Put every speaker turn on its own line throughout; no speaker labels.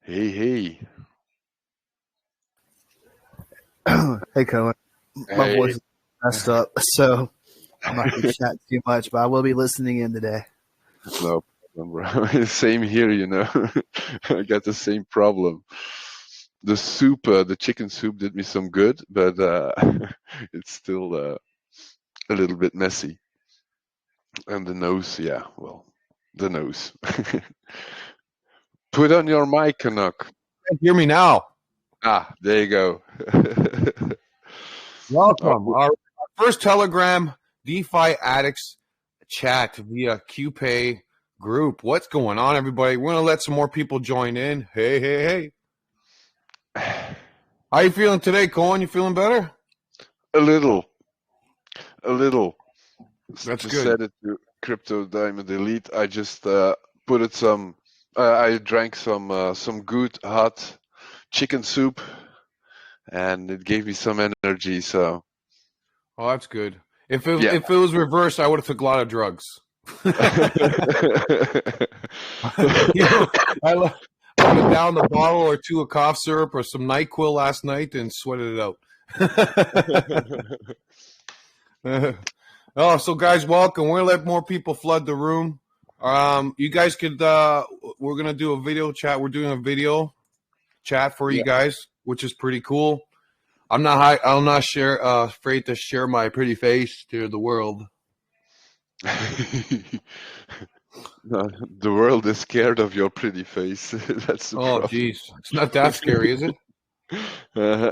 Hey, hey.
Hey, Cohen. My
Hey.
voice is messed up, so I'm not going to chat too much, but I will be listening in today.
No problem, bro. Same here, I got the same problem. The soup, the chicken soup did me some good, but it's still a little bit messy. And the nose, yeah, well, the nose. Put on your mic, Canuck.
Hear me now.
Ah, there you go.
Welcome. Our first Telegram DeFi addicts chat via QPay group. What's going on, everybody? We're going to let some more people join in. Hey, hey, hey. How you feeling today, Cohen? You feeling better?
A little.
That's
to
good.
set it to Crypto Diamond Elite, I just put it some. I drank some good hot chicken soup, and it gave me some energy. So,
Oh, that's good. If it was reversed, I would have took a lot of drugs. I would have downed a bottle or two of cough syrup or some NyQuil last night and sweated it out. Oh, so guys, welcome. We're gonna let more people flood the room. You guys could. We're gonna do a video chat. We're doing a video chat for you guys, which is pretty cool. I'm not afraid to share my pretty face to the world.
No, the world is scared of your pretty face. That's the problem.
Oh, geez, it's not that scary, is it?
No.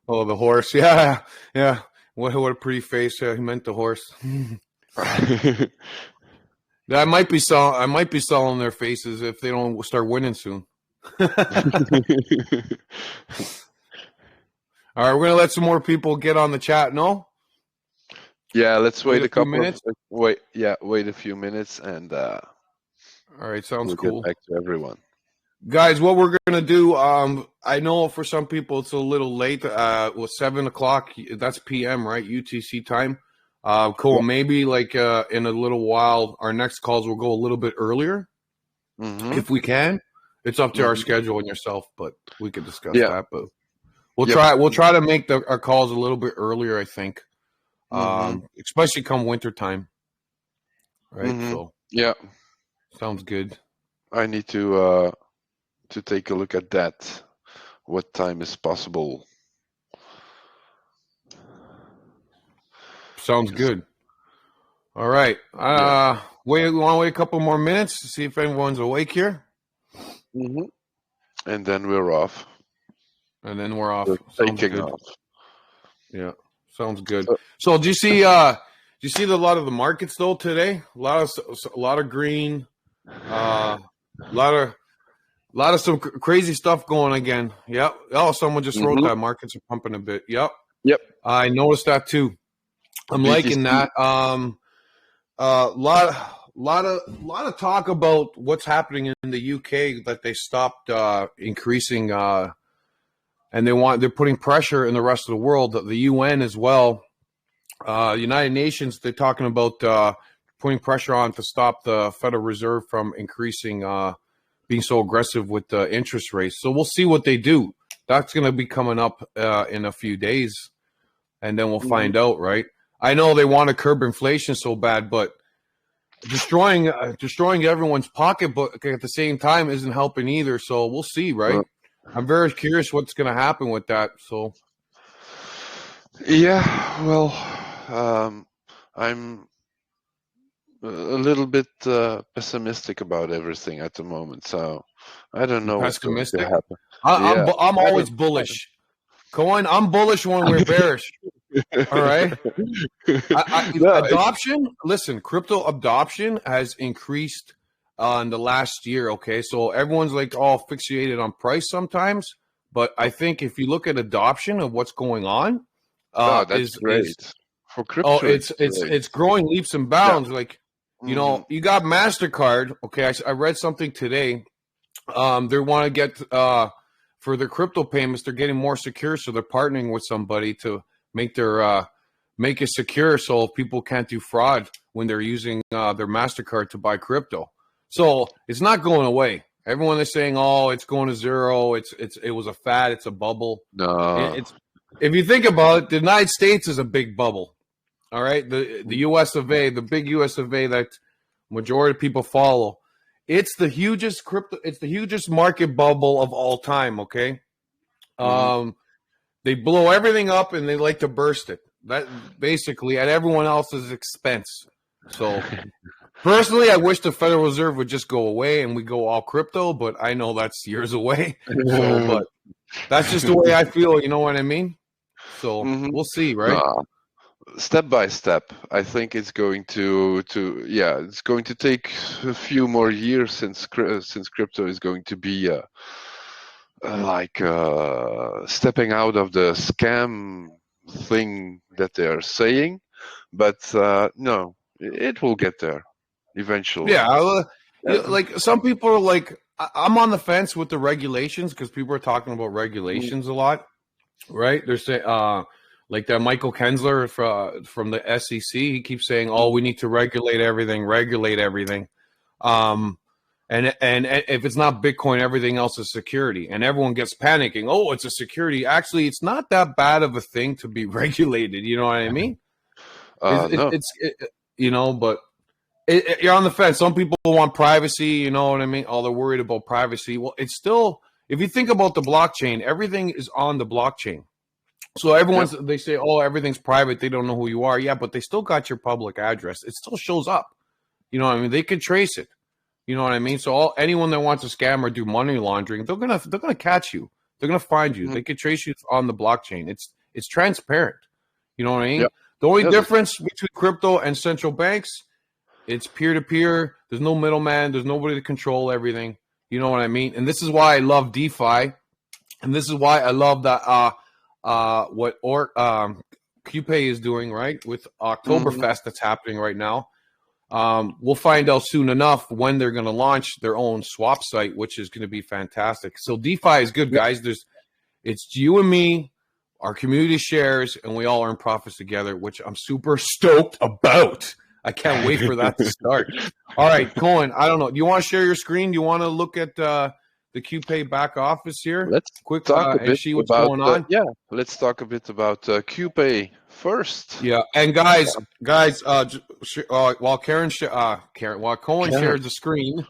Oh, the horse. Yeah. What a pretty face. He meant the horse. I might be selling their faces if they don't start winning soon. All right, we're gonna let some more people get on the chat. No.
Yeah, let's wait a couple
minutes.
Wait a few minutes, and
all right, sounds
we'll
cool.
Get back to everyone.
Guys, what we're gonna do? I know for some people it's a little late. 7 o'clock. That's PM, right? UTC time. Cool. Yeah. Maybe like in a little while, our next calls will go a little bit earlier, if we can. It's up to our schedule and yourself, but we could discuss that. But we'll try. We'll try to make our calls a little bit earlier. I think, especially come winter time. Right. So sounds good.
I need to take a look at that. What time is possible?
Sounds good. All right. We want to wait a couple more minutes to see if anyone's awake here.
And then we're off.
We're
taking off.
Yeah, sounds good. So do you see a lot of the markets though today? A lot of green, a lot of some crazy stuff going again. Yep. Oh, someone just wrote that markets are pumping a bit. Yep. I noticed that too. I'm liking that. Lot of talk about what's happening in the UK, that they stopped increasing, and they're putting pressure in the rest of the world. The UN as well, United Nations. They're talking about putting pressure on to stop the Federal Reserve from increasing, being so aggressive with the interest rates. So we'll see what they do. That's going to be coming up in a few days, and then we'll find out, right? I know they want to curb inflation so bad, but destroying everyone's pocketbook at the same time isn't helping either. So we'll see, right? I'm very curious what's going to happen with that. So,
yeah, well, I'm a little bit pessimistic about everything at the moment. So I don't know what's going to happen.
I'm always bullish. Cohen, I'm bullish when we're bearish. All right. Adoption. Listen, crypto adoption has increased in the last year. Okay, so everyone's like all fixated on price sometimes, but I think if you look at adoption of what's going on,
that's great for crypto.
Oh, it's growing leaps and bounds. Yeah. Like, you know, you got MasterCard. Okay, I read something today. They want to get for their crypto payments, they're getting more secure, so they're partnering with somebody to make their make it secure, so people can't do fraud when they're using their MasterCard to buy crypto. So it's not going away. Everyone is saying, "Oh, it's going to zero. It was a fad. It's a bubble."
No.
It's if you think about it, the United States is a big bubble. All right, the U.S. of A, the big U.S. of A that majority of people follow. It's the hugest crypto. It's the hugest market bubble of all time. Okay, they blow everything up and they like to burst it. That basically at everyone else's expense. So personally, I wish the Federal Reserve would just go away and we go all crypto, but I know that's years away. So, but that's just the way I feel. You know what I mean? So we'll see, right?
Step by step, I think it's going to it's going to take a few more years since crypto is going to be stepping out of the scam thing that they are saying, but no, it will get there eventually.
Yeah, like some people are like, I'm on the fence with the regulations because people are talking about regulations a lot, right? They're saying, like that Michael Kensler from the SEC, he keeps saying, "Oh, we need to regulate everything." And if it's not Bitcoin, everything else is security. And everyone gets panicking. Oh, it's a security. Actually, it's not that bad of a thing to be regulated. You know what I mean?
No.
But you're on the fence. Some people want privacy. You know what I mean? Oh, they're worried about privacy. Well, it's still, if you think about the blockchain, everything is on the blockchain. So they say, oh, everything's private. They don't know who you are. Yeah, but they still got your public address. It still shows up. You know what I mean? They can trace it. You know what I mean? So anyone that wants to scam or do money laundering, they're gonna catch you. They're gonna find you. They can trace you on the blockchain. It's transparent. You know what I mean? Yep. The only difference between crypto and central banks, it's peer to peer. There's no middleman. There's nobody to control everything. You know what I mean? And this is why I love DeFi, and this is why I love that what QPay is doing, right, with Oktoberfest that's happening right now. We'll find out soon enough when they're going to launch their own swap site, which is going to be fantastic. So DeFi is good, guys. It's you and me, our community shares, and we all earn profits together, which I'm super stoked about. I can't wait for that to start. All right, Cohen, I don't know. Do you want to share your screen? Do you want to look at the QPay back office here?
Let's
quick
talk a bit
and see what's going on.
Let's talk a bit about QPay first.
Yeah, and guys, while Cohen shares the screen,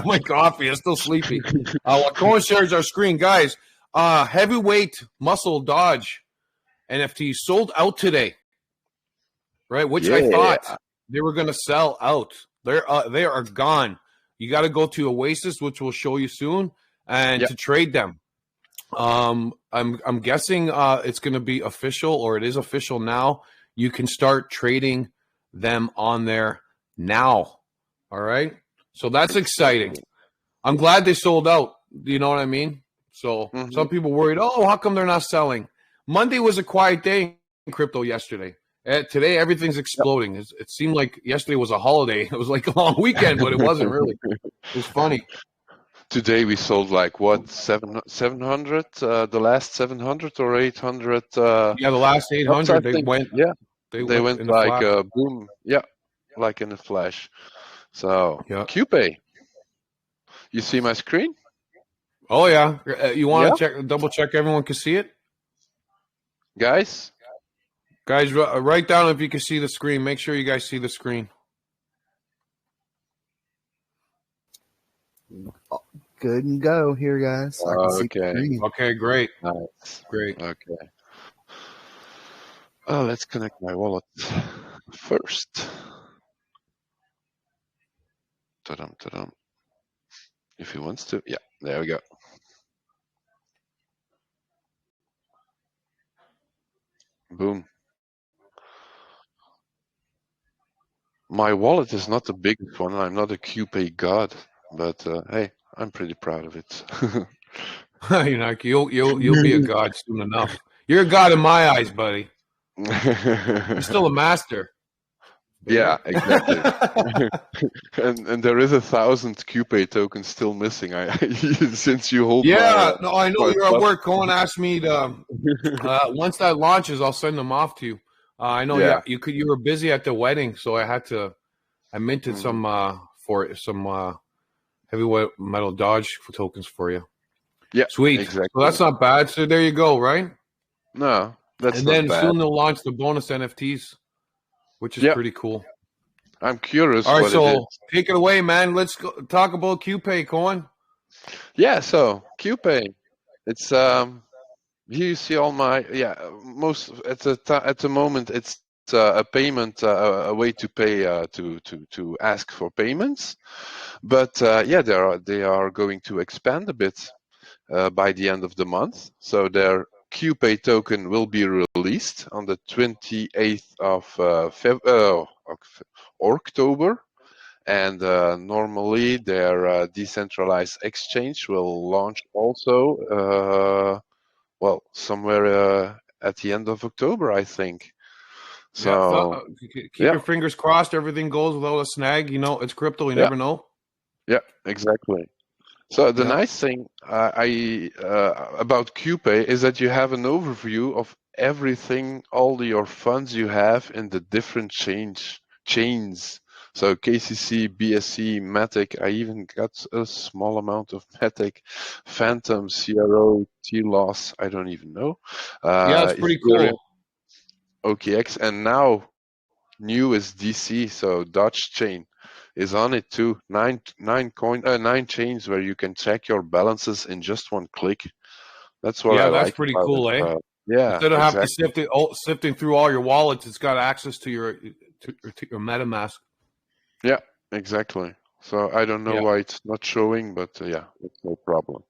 my coffee is still sleepy. While Cohen shares our screen, guys, heavyweight muscle Dodge NFT sold out today, right? Which I thought they were going to sell out. They are gone. You got to go to Oasis, which we'll show you soon, and to trade them. I'm guessing it's going to be official, or it is official now. You can start trading them on there now. All right, so that's exciting. I'm glad they sold out. You know what I mean? So some people worried, oh, how come they're not selling? Monday was a quiet day in crypto yesterday. Today, everything's exploding. It seemed like yesterday was a holiday. It was like a long weekend, but it wasn't really. It was funny.
Today we sold like what 700? The last 700 or 800?
The last 800. They went.
Yeah, they went like a boom. Yeah, like in a flash. So QPay. You see my screen?
Oh yeah. You want to double check everyone can see it,
guys?
Guys, write down if you can see the screen. Make sure you guys see the screen.
Good and go here, guys.
Okay, great.
Nice.
Great.
Okay. Let's connect my wallet first. Ta-dum, ta-dum. If he wants to. Yeah, there we go. Boom. My wallet is not the biggest one. I'm not a QPay god, but hey, I'm pretty proud of it.
You'll be a god soon enough. You're a god in my eyes, buddy. You're still a master.
Yeah, exactly. and there is 1,000 QPay tokens still missing. Since you hold.
Yeah, no, I know you're at work. Cohen asked me to once that launches, I'll send them off to you. I know. Yeah,
Yeah.
you were busy at the wedding, so I minted
Mhm.
some heavyweight metal Dodge tokens for you.
Yeah,
Sweet. So
exactly.
that's not bad. So there you go, right?
No, that's
And
not
then
bad.
soon they'll launch the bonus NFTs, which is
Yeah,
pretty cool.
I'm
All
curious
right,
what it is.
so take it away, man. Let's go talk about QPay, Cohen.
Yeah, so QPay. It's here you see all my most at the moment it's a payment a way to pay to ask for payments, but they are going to expand a bit by the end of the month. So their QPay token will be released on the 28th of October. And normally their decentralized exchange will launch also, somewhere at the end of October, I think.
Yeah,
So,
keep
yeah,
your fingers crossed. Everything goes without a snag. You know, it's crypto. You
yeah,
never know.
yeah, exactly. So the
Yeah,
nice thing about QPay is that you have an overview of everything, all your funds you have in the different chains. So KCC, BSC, Matic. I even got a small amount of Matic, Phantom, CRO, T-Loss. I don't even know.
yeah, it's pretty
Ethereum,
cool.
OKX, and now new is DC. So Dutch chain is on it too. Nine chains where you can check your balances in just one click. That's what I
Yeah, that's
like
pretty
about it.
cool, eh?
Yeah,
Instead of having to
exactly.
sifting through all your wallets, it's got access to your MetaMask.
Yeah, exactly. So I don't know
Yeah,
why it's not showing, but yeah, it's no problem.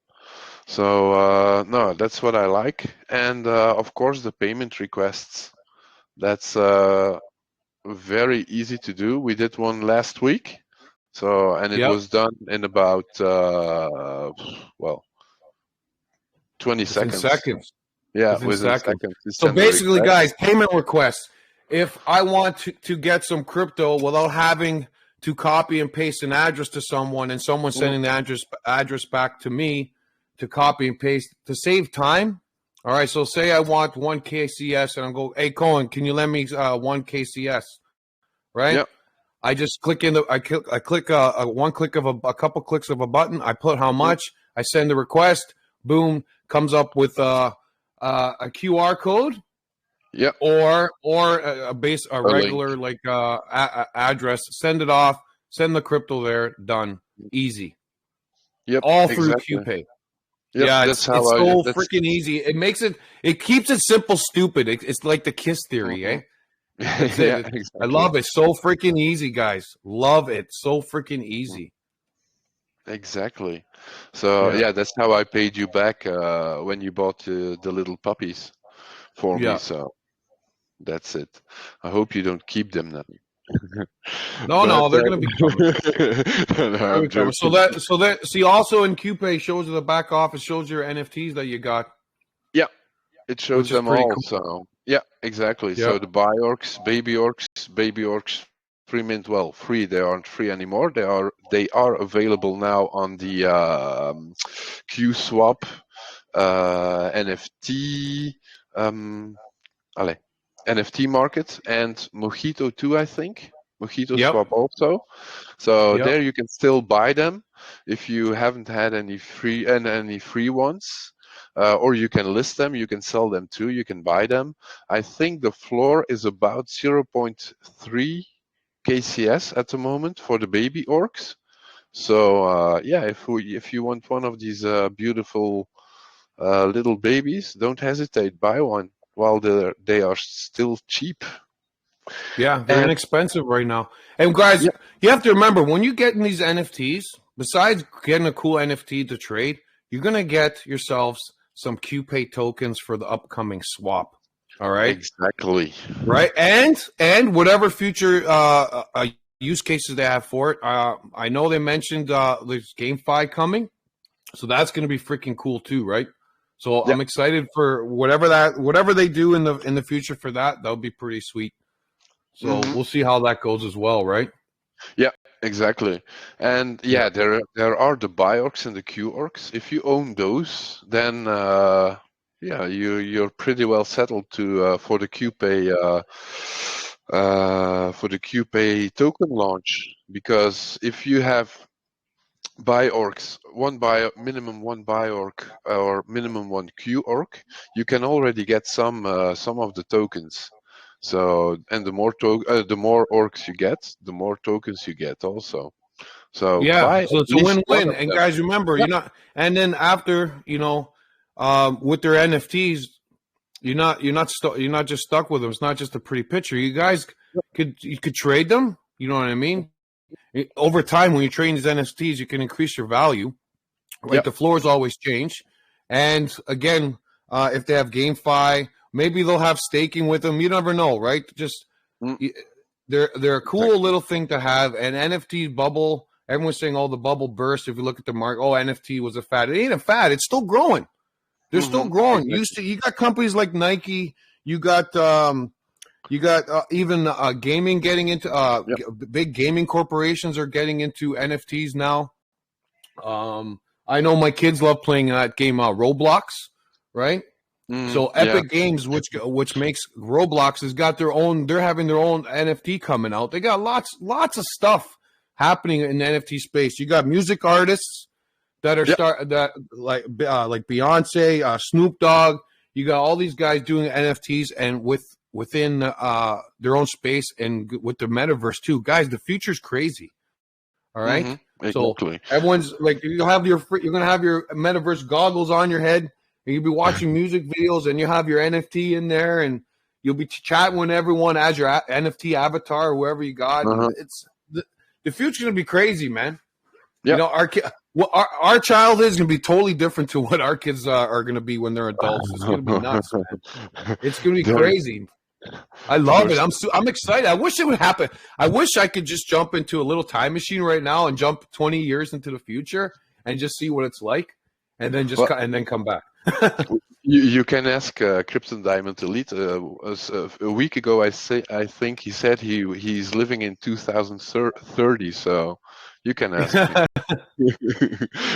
So no, that's what I like, and of course the payment requests. That's very easy to do. We did one last week, so and it
yep.
was done in about well 20
Within
seconds.
seconds.
Yeah,
Within
within
seconds.
seconds to
So
send a
basically,
request.
guys, payment requests. If I want to get some crypto without having to copy and paste an address to someone and someone
Mm,
sending the address back to me to copy and paste to save time. All right, so say I want one KCS and I go, hey Cohen, can you lend me one KCS? Right?
yeah,
I just click in the I click one click of a couple clicks of a button. I put how
mm,
much. I send the request. Boom, comes up with a QR code
yeah,
or a
a link.
regular like address. Send it off. Send the crypto there. Done. Easy.
Yep,
All through
exactly.
QPay.
Yep,
Yeah,
that's how
it's
I.
so
That's
freaking easy. It keeps it simple, stupid. It's like the KISS theory,
mhm.
eh? That's it.
Yeah,
I
exactly.
love it. So freaking easy, guys. Love it. So freaking
Mm,
easy.
exactly. So
Yeah.
yeah, that's how I paid you back when you bought the little puppies for me.
Yeah.
So that's it. I hope you don't keep them now.
No,
But
no, they're gonna be coming.
no,
They're
I'm
gonna come.
joking.
So that see also in QPay shows you the back office shows your NFTs that you got,
Yeah, it shows
which is
them
pretty
all.
cool.
So yeah, exactly.
Yep.
So the buy orcs, baby orcs, free mint. Well, free. They aren't free anymore. They are available now on the QSwap NFT. Um, allez, NFT market and Mojito too, I think. Mojito
Yep.
Swap also. So
Yep.
there you can still buy them if you haven't had any free ones. Or you can list them, you can sell them too, you can buy them. I think the floor is about 0.3 KCS at the moment for the baby orcs. So yeah, if you want one of these beautiful little babies, don't hesitate, buy one while they are still cheap.
Yeah, they're
And
inexpensive right now. And guys,
yeah,
you have to remember when you get in these NFTs, besides getting a cool NFT to trade, you're gonna get yourselves some QPay tokens for the upcoming swap. All right.
exactly.
Right. And whatever future use cases they have for it. I know they mentioned there's GameFi coming. So that's going to be freaking cool too, right? So
Yeah.
I'm excited for whatever they do in the future for that. That would be pretty sweet. So
Hmm.
we'll see how that goes as well, right?
Yeah, exactly. And
Yeah.
yeah, there are the buy orcs and the Q orcs. If you own those, then Yeah, you're pretty well settled to for the QPay token launch, because if you have buy orcs, minimum one buy orc or minimum one Q orc, you can already get some of the tokens. So, and the more orcs you get, the more tokens you get also. So
Yeah,
buy at
so it's a
least one
win-win.
of
And
them.
guys, remember,
Yeah.
you're not. And then after, with their NFTs, you're not just stuck with them. It's not just a pretty picture. You could trade them. You know what I mean? Over time, when you trade these NFTs, you can increase your value. Right,
Yep.
the floors always change. And again, if they have GameFi, maybe they'll have staking with them. You never know, right? Just
Mm,
they're a cool
exactly.
little thing to have. An NFT bubble. Everyone's saying, "Oh, the bubble burst." If you look at the market, oh, NFT was a fad. It ain't a fad. It's still growing. They're still growing.
Exactly.
You got companies like Nike. You got even gaming getting into
Yep.
big gaming corporations are getting into NFTs now. I know my kids love playing that game, Roblox, right? So
Yeah.
Epic Games, which makes Roblox, has got their own. They're having their own NFT coming out. They got lots of stuff happening in the NFT space. You got music artists that are
Yep.
like Beyonce, Snoop Dogg. You got all these guys doing NFTs and within their own space and with the metaverse too. Guys, the future's crazy. All right. So
Exactly.
everyone's like, you're gonna have your metaverse goggles on your head, and you'll be watching music videos, and you have your NFT in there, and you'll be chatting with everyone as your NFT avatar, whoever you got. And
Uh-huh.
it's the future's gonna be crazy, man. You
Yep.
know, our childhood is gonna be totally different to what our kids are gonna be when they're adults. It's gonna be nuts, man. It's gonna be
There,
crazy. I love it.
there's,
I'm excited. I wish it would happen. I wish I could just jump into a little time machine right now and jump 20 years into the future and just see what it's like, and then
well,
and then come back.
you can ask Krypton Diamond Elite. A week ago, I think he said he's living in 2030. So you can ask him.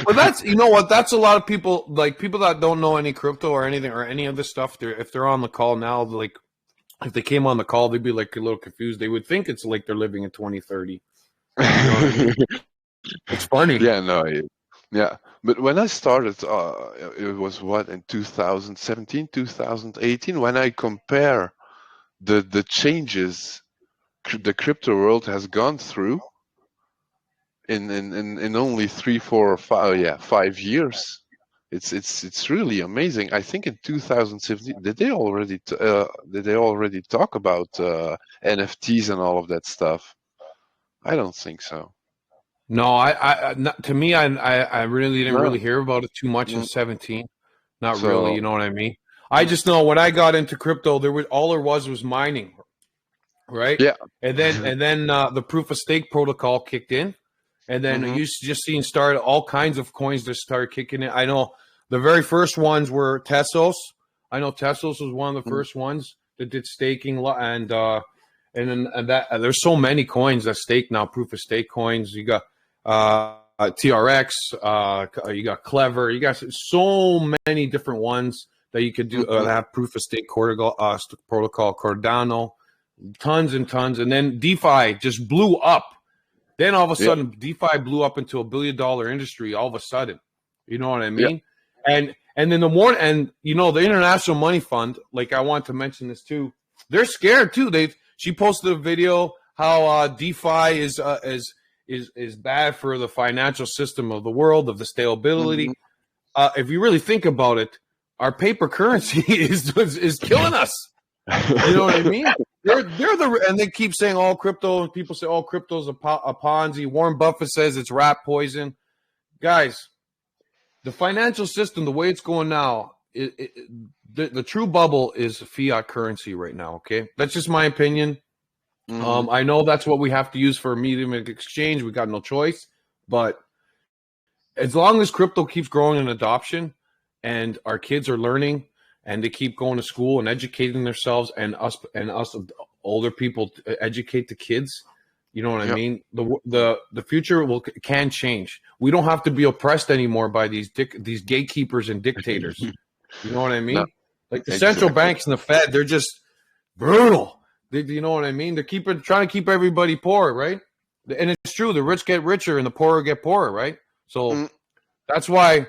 But that's, you know what, that's a lot of people, like people that don't know any crypto or anything or any of this stuff. If they're on the call now, like if they came on the call, they'd be like a little confused. They would think it's like they're living in 2030. You know what I mean? It's funny.
Yeah, no, yeah. But when I started, it was what, in 2017, 2018, when I compare the changes the crypto world has gone through in only 5 years. It's really amazing. I think in 2017 did they already talk about NFTs and all of that stuff? I don't think so.
No, to me, I really didn't
No.
really hear about it too much in
Mm,
17. Not really,
So
you know what I mean? I
mm,
just know when I got into crypto, there was mining, right?
yeah.
And then the proof of stake protocol kicked in, and then
hmm
you just seen start all kinds of coins that started kicking in. I know the very first ones were Tesos. I know Tesos was one of the first ones that did staking, and there's so many coins that stake now, proof of stake coins. You got TRX, you got Clever, you got so many different ones that you could do
hmm
have proof of stake protocol, Cardano, tons and tons, and then DeFi just blew up. Then all of a
Yeah.
sudden, DeFi blew up into $1 billion industry. All of a sudden, you know what I
Yeah.
mean? And then the International Money Fund. Like I want to mention this too. They're scared too. She posted a video how DeFi is bad for the financial system of the world, of the
hmm
stability. If you really think about it, our paper currency is killing us. You know what I mean? And they keep saying all crypto, and people say all crypto's a Ponzi. Warren Buffett says it's rat poison. Guys, the financial system, the way it's going now, the true bubble is fiat currency right now. Okay, that's just my opinion.
hmm
I know that's what we have to use for medium of exchange. We got no choice. But as long as crypto keeps growing in adoption and our kids are learning and they keep going to school and educating themselves and us older people educate the kids, you know what I
Yeah.
mean? The future can change. We don't have to be oppressed anymore by these gatekeepers and dictators. You know what I
No.
mean? Like the central
Exactly.
banks and the Fed, they're just brutal. You know what I mean? They're trying to keep everybody poor, right? And it's true. The rich get richer and the poorer get poorer, right? So
Mm.
that's why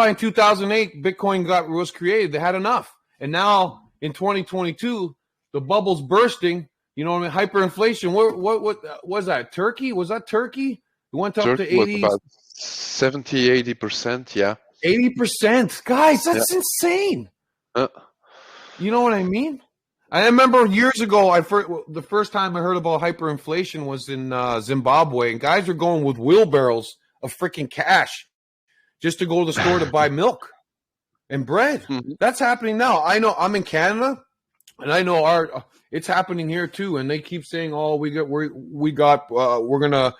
in 2008 Bitcoin was created. They had enough, and now in 2022 the bubble's bursting. You know what I mean? Hyperinflation. What was that? Turkey? Was that Turkey? It went up to
Turkey was about 70-80%. Yeah.
80%. Guys,
Yeah.
that's insane.
Uh,
You know what I mean? I remember years ago, the first time I heard about hyperinflation was in Zimbabwe, and guys were going with wheelbarrows of freaking cash just to go to the store to buy milk and bread.
mhm.
That's happening now. I know I'm in Canada, and I know it's happening here too. And they keep saying, "Oh, we're gonna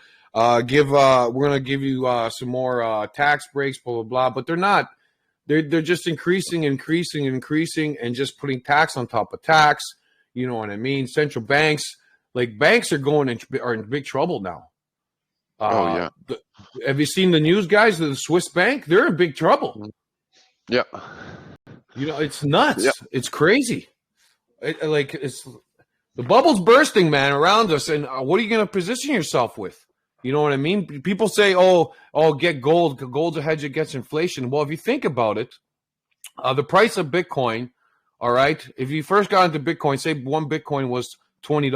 give you some more tax breaks, blah blah blah." But they're not. They're just increasing, and just putting tax on top of tax. You know what I mean? Central banks, like banks, are in big trouble now.
Oh yeah.
Have you seen the news, guys? The Swiss bank, they're in big trouble.
Yeah.
You know, it's nuts.
Yeah.
It's crazy. The bubble's bursting, man, around us. And what are you going to position yourself with? You know what I mean? People say, oh, get gold. Gold's a hedge against inflation. Well, if you think about it, the price of Bitcoin, all right, if you first got into Bitcoin, say one Bitcoin was $20,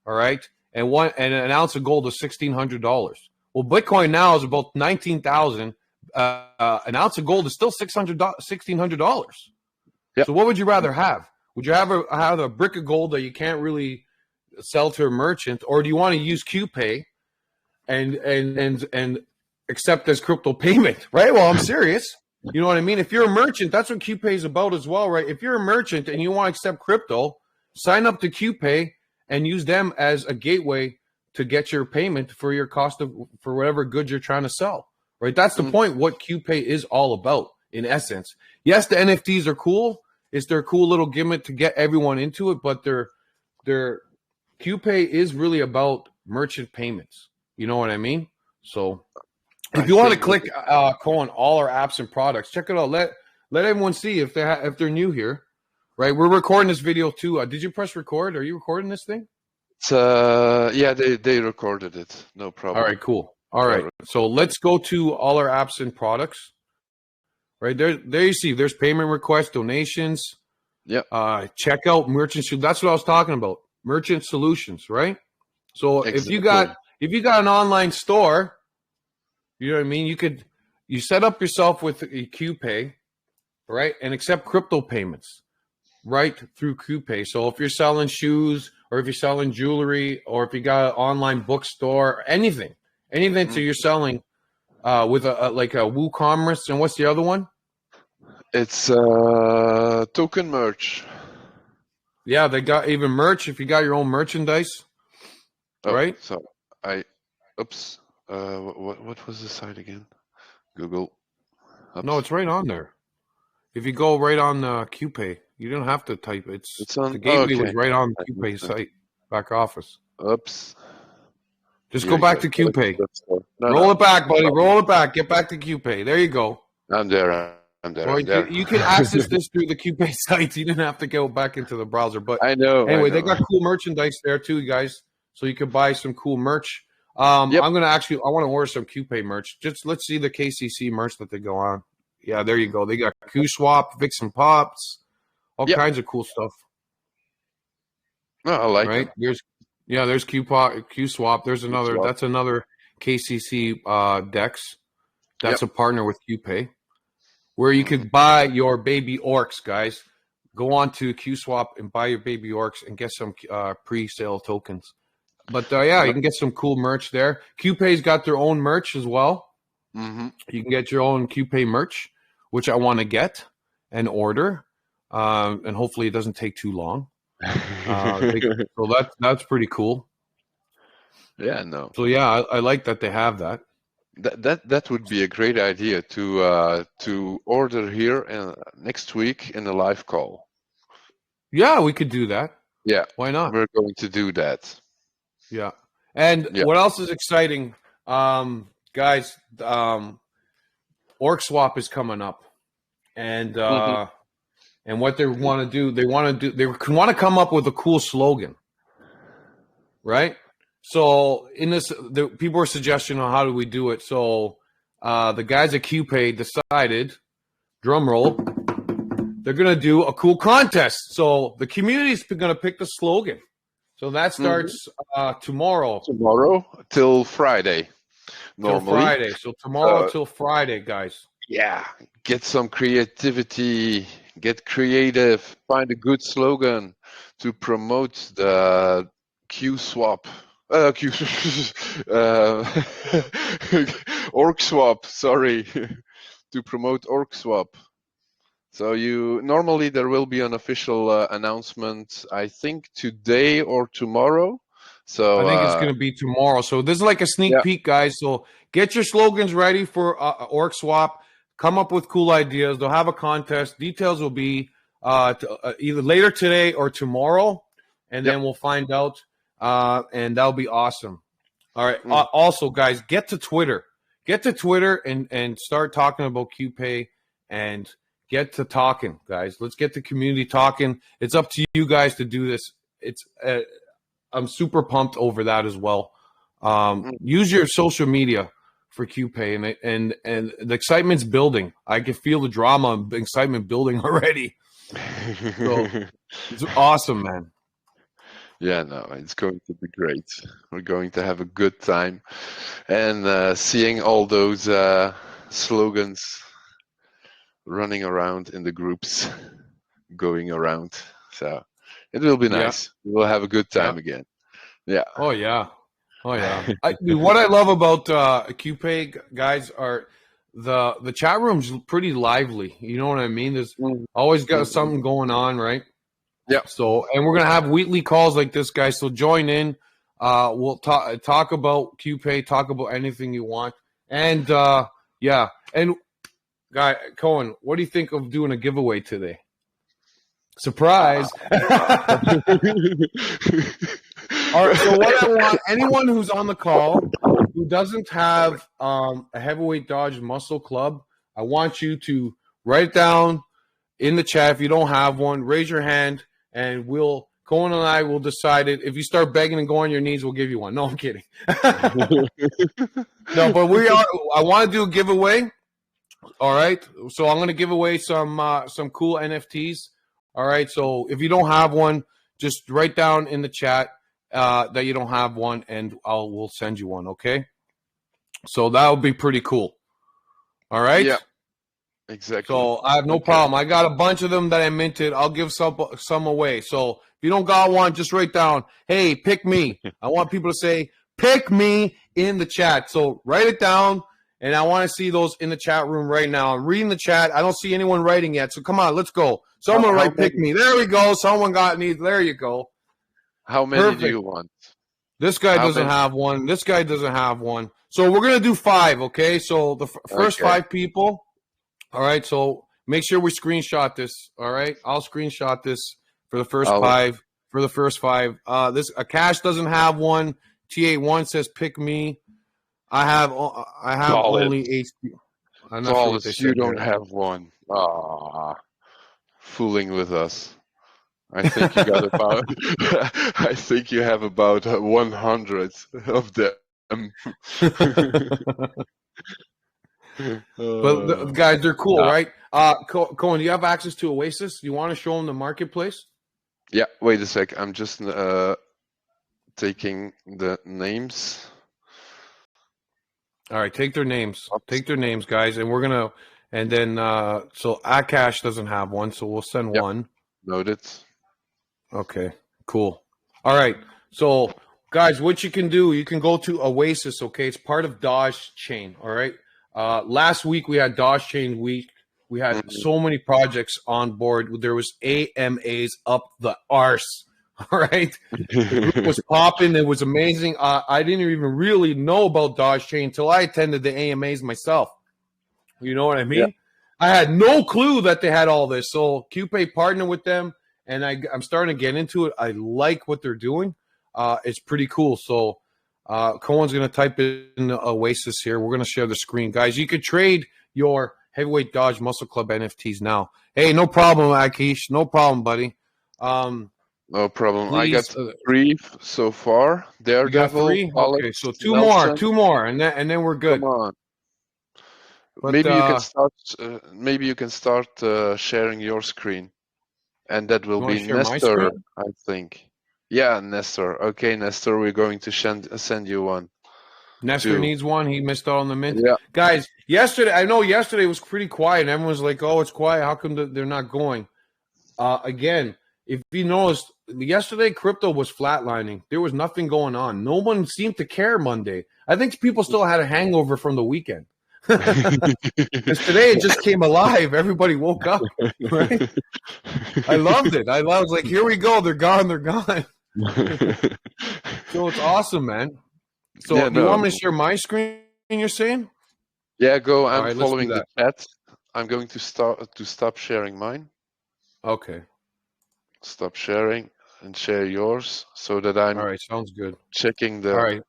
all right, and an ounce of gold was $1,600. Well, Bitcoin now is about 19,000. An ounce of gold is still $1,600.
Yep.
So what would you rather have? Would you have a brick of gold that you can't really sell to a merchant, or do you want to use QPay and accept as crypto payment? Right? Well, I'm serious. You know what I mean? If you're a merchant, that's what QPay is about as well, right? If you're a merchant and you want to accept crypto, sign up to QPay and use them as a gateway to get your payment for your for whatever goods you're trying to sell. Right? That's the point. What QPay is all about, in essence. Yes, the NFTs are cool. It's their cool little gimmick to get everyone into it, but their QPay is really about merchant payments. You know what I mean? So if you want to click on all our apps and products, check it out. Let everyone see if they're new here. Right? We're recording this video too. Did you press record? Are you recording this thing?
Yeah, they recorded it. No problem.
All right, cool. All right. So let's go to all our apps and products. Right there you see there's payment requests, donations.
Yeah.
Checkout, merchant. That's what I was talking about. Merchant solutions, right? So
Exactly.
if you got an online store, you know what I mean. You set up yourself with a QPay, right, and accept crypto payments right through QPay. So if you're selling shoes, or if you're selling jewelry, or if you got an online bookstore, anything so you're selling with a WooCommerce, and what's the other one?
It's token merch.
Yeah, they got even merch if you got your own merchandise. Right?
So oops. What was the site again? Google. Oops.
No, it's right on there. If you go right on QPay, you don't have to type it. It's on, the gateway was right on the QPay site, back office.
Oops.
Just go back to QPay. Roll it back, buddy. Roll it back. Get back to QPay. There you go.
I'm there. Or
you can access this through the QPay site. You didn't have to go back into the browser. But
I know.
Anyway, they got cool merchandise there too, guys. So you can buy some cool merch. I want to order some QPay merch. Just let's see the KCC merch that they go on. Yeah, there you go. They got QSwap, Vixen Pops, all kinds of cool stuff.
No, I like it.
There's QSwap. There's another. QSwap. That's another KCC Dex. That's a partner with QPay, where you could buy your baby orcs, guys. Go on to QSwap and buy your baby orcs and get some pre-sale tokens. But you can get some cool merch there. QPay's got their own merch as well.
Mm-hmm.
You can get your own QPay merch, which I want to get and order, and hopefully it doesn't take too long. So that's pretty cool.
Yeah, no.
So yeah, I like that they have that.
That would be a great idea to order here next week in a live call.
Yeah, we could do that.
Yeah,
why not?
We're going to do that.
Yeah, and what else is exciting, guys? Orc Swap is coming up, and And what they want to do, they want to come up with a cool slogan, right? So in this, people are suggesting on how do we do it. So the guys at QPay decided, drum roll, they're going to do a cool contest. So the community's going to pick the slogan. So that starts tomorrow.
Tomorrow till Friday. Normally.
Till Friday. So tomorrow till Friday, guys.
Yeah, get some creativity, get creative, find a good slogan to promote the Q swap. Org swap, sorry, to promote org swap. So normally there will be an official announcement, I think today or tomorrow. So
I think it's going to be tomorrow. So this is like a sneak peek, guys. So get your slogans ready for org swap. Come up with cool ideas. They'll have a contest. Details will be either later today or tomorrow, and then we'll find out. And that'll be awesome. All right. Also, guys, get to Twitter. Get to Twitter and start talking about QPay and get to talking, guys. Let's get the community talking. It's up to you guys to do this. I'm super pumped over that as well. Use your social media for QPay, and the excitement's building. I can feel the drama and excitement building already. So, it's awesome, man.
Yeah, no, it's going to be great. We're going to have a good time, and seeing all those slogans running around in the groups, going around. So it will be nice. We'll have a good time again. Yeah.
Oh yeah. What I love about QPay, guys, are the chat room's pretty lively. You know what I mean? There's always got something going on, right?
Yeah.
So, and we're gonna have weekly calls like this, guys. So join in. We'll talk about QPay, talk about anything you want, and And guy Cohen, what do you think of doing a giveaway today? Surprise! All right, so what I want, anyone who's on the call who doesn't have a heavyweight Dodge muscle club, I want you to write it down in the chat. If you don't have one, raise your hand, and Cohen and I will decide it. If you start begging and going on your knees, we'll give you one. No, I'm kidding. No, but I want to do a giveaway. All right, so I'm going to give away some cool NFTs. All right, so if you don't have one, just write down in the chat that you don't have one, and we'll send you one, okay? So that would be pretty cool. All right?
Yeah, exactly.
So I have no problem. I got a bunch of them that I minted. I'll give some away. So if you don't got one, just write down, hey, pick me. I want people to say, pick me in the chat. So write it down, and I want to see those in the chat room right now. I'm reading the chat. I don't see anyone writing yet, so come on, let's go. Someone write pick me. There we go. Someone got me. There you go.
How many do you want?
This guy doesn't have one. This guy doesn't have one. So we're going to do 5, okay? So the first 5 people. All right, so make sure we screenshot this, all right? I'll screenshot this for the first 5. For the first 5. Cash doesn't have one. T81 says pick me. I have only HP. I'm not sure what they said.
You don't have one. Fooling with us. I think you got about. I think you have about 100 of them.
But guys, they're cool, right? Cohen, do you have access to Oasis? Do you want to show them the marketplace?
Yeah. Wait a sec. I'm just taking the names.
All right, take their names. Take their names, guys, and we're gonna. And then, so Akash doesn't have one, so we'll send one.
Noted.
Okay, cool. All right, so guys, what you can do, you can go to Oasis, okay? It's part of Doge Chain, all right? Last week we had Doge Chain week. We had so many projects on board. There was AMAs up the arse, all right? The group was popping. It was amazing. I didn't even really know about Doge Chain until I attended the AMAs myself. You know what I mean? Yeah. I had no clue that they had all this. So QPay partnered with them, and I'm starting to get into it. I like what they're doing. It's pretty cool. So Cohen's going to type in Oasis here. We're going to share the screen. Guys, you could trade your Heavyweight Dodge Muscle Club NFTs now. Hey, no problem, Akish. No problem, buddy.
No problem. I got
Please,
3 so far.
you got
Daredevil,
3? Okay,
Alex,
so
Nelson.
two more, and then we're good.
Come on.
But
Maybe you can start. Maybe you can start sharing your screen, and that will
you want
be
to share my
Nestor,
screen?
I think. Yeah, Nestor. Okay, Nestor, we're going to send you one.
Nestor
2.
needs one. He missed out on the mint.
Yeah.
Guys, I know yesterday was pretty quiet. And everyone's like, oh, it's quiet. How come they're not going? Again, if you noticed, yesterday crypto was flatlining. There was nothing going on. No one seemed to care Monday. I think people still had a hangover from the weekend. Because today it just came alive. Everybody woke up, right? I loved it. I was like, here we go. They're gone. They're gone. So it's awesome, man. So
Yeah,
do you
no.
want me to share my screen, you're saying?
Yeah, go.
All
I'm
right, let's do
following the
that.
chat. I'm going to stop sharing mine.
Okay.
Stop sharing and share yours so that I'm
All right, sounds good.
checking the.
All right.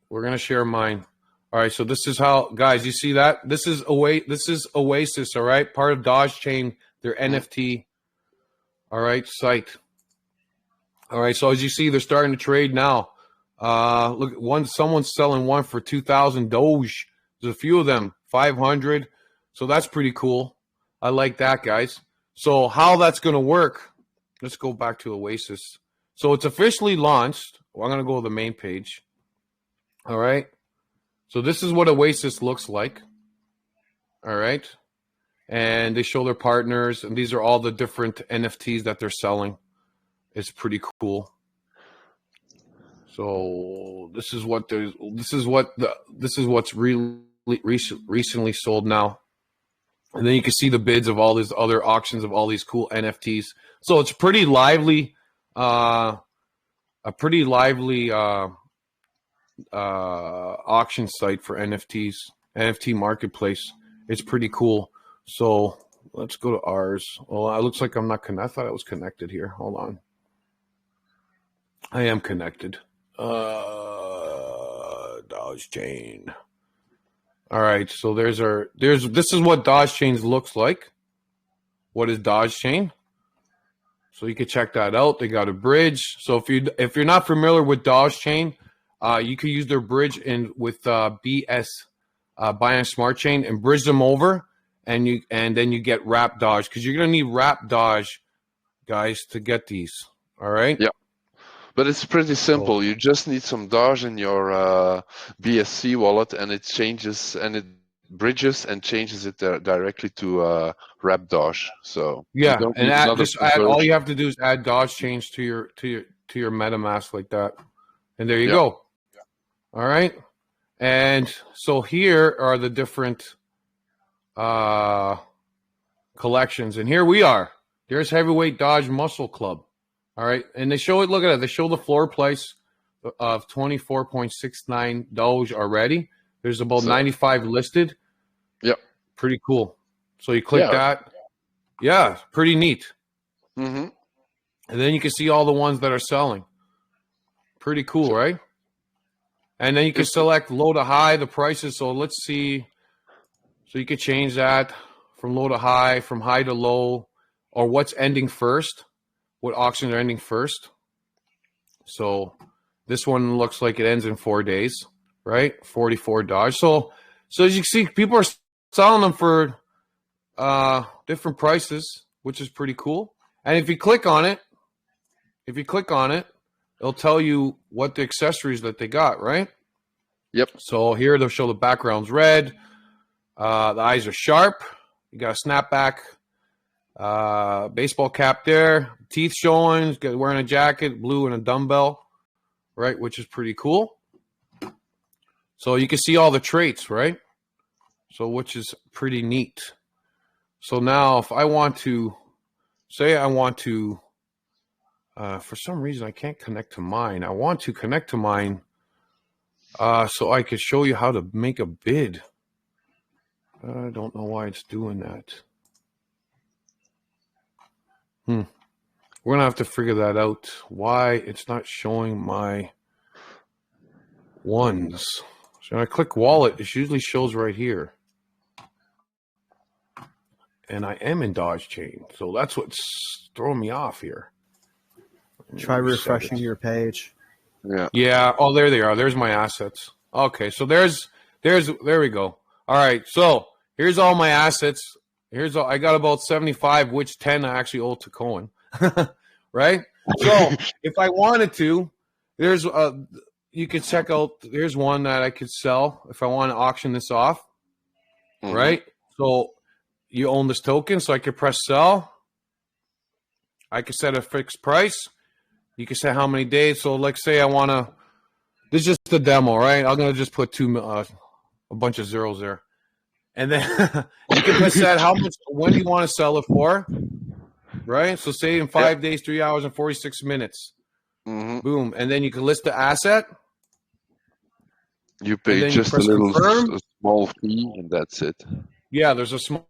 We're going to share mine. All right, so this is how, guys, you see that? This is Oasis, all right? Part of Doge Chain, their NFT, all right, site. All right, so as you see, they're starting to trade now. Look, someone's selling one for 2,000 Doge. There's a few of them, 500. So that's pretty cool. I like that, guys. So how that's going to work, let's go back to Oasis. So it's officially launched. Well, I'm going to go to the main page. All right. So this is what Oasis looks like. All right. And they show their partners, and these are all the different NFTs that they're selling. It's pretty cool. So this is what's really recently sold now. And then you can see the bids of all these other auctions of all these cool NFTs. So it's pretty lively, a pretty lively auction site for NFTs, NFT marketplace. It's pretty cool. So let's go to ours. Well, it looks like I'm not connected. I thought I was connected here. Hold on. I am connected. Doge Chain. All right, so this is what Doge Chain looks like. What is Doge Chain? So you can check that out. They got a bridge. So if you're not familiar with Doge Chain, you can use their bridge with BS Binance Smart Chain and bridge them over, and then you get wrap Doge, because you're gonna need wrap Doge, guys, to get these. All right.
Yeah. But it's pretty simple. You just need some Doge in your BSC wallet, and it bridges and changes it directly to wrap Doge. So
yeah, and all you
conversion.
have to do is add Doge change to your MetaMask like that, and there you go. All right, and so here are the different collections, and here we are. There's Heavyweight Dodge Muscle Club. All right, and they show it. Look at it. They show the floor price of 24.69 Doge already. There's about 95 listed.
Yep.
Pretty cool. So you click that. Yeah, pretty neat.
Mm-hmm.
And then you can see all the ones that are selling. Pretty cool, right? And then you can select low to high, the prices. So let's see. So you can change that from low to high, from high to low, or what's ending first. What auctions are ending first. So this one looks like it ends in 4 days, right? 44 Doge. So as you can see, people are selling them for different prices, which is pretty cool. And if you click on it, it'll tell you what the accessories that they got, right?
Yep.
So here they'll show the background's red. The eyes are sharp. You got a snapback. Baseball cap there, teeth showing, wearing a jacket, blue, and a dumbbell, right, which is pretty cool. So you can see all the traits, right? So which is pretty neat. So now if I want to say for some reason I can't connect to mine. I want to connect to mine so I could show you how to make a bid. I don't know why it's doing that. We're going to have to figure that out, why it's not showing my ones. So when I click wallet, it usually shows right here. and I am in Dodge chain. So that's what's throwing me off here.
Try refreshing your page.
Yeah.
Yeah. Oh, there they are. There's my assets. Okay. So there we go. All right. So here's all my assets. I got about 75, which 10 I actually owe to Cohen. Right. So if I wanted to, you could check out, there's one that I could sell if I want to auction this off.
Mhm.
Right. So you own this token. So I could press sell. I could set a fixed price. You can set how many days. So like say I want to, this is just a demo, right? I'm going to just put a bunch of zeros there. And then you can put set how much, when you want to sell it for, right? So say in 5 days, 3 hours and 46 minutes.
Mm-hmm.
Boom. And then you can list the asset.
You pay
you
just a
press
little
confirm.
a small fee, and that's it.
Yeah, there's a small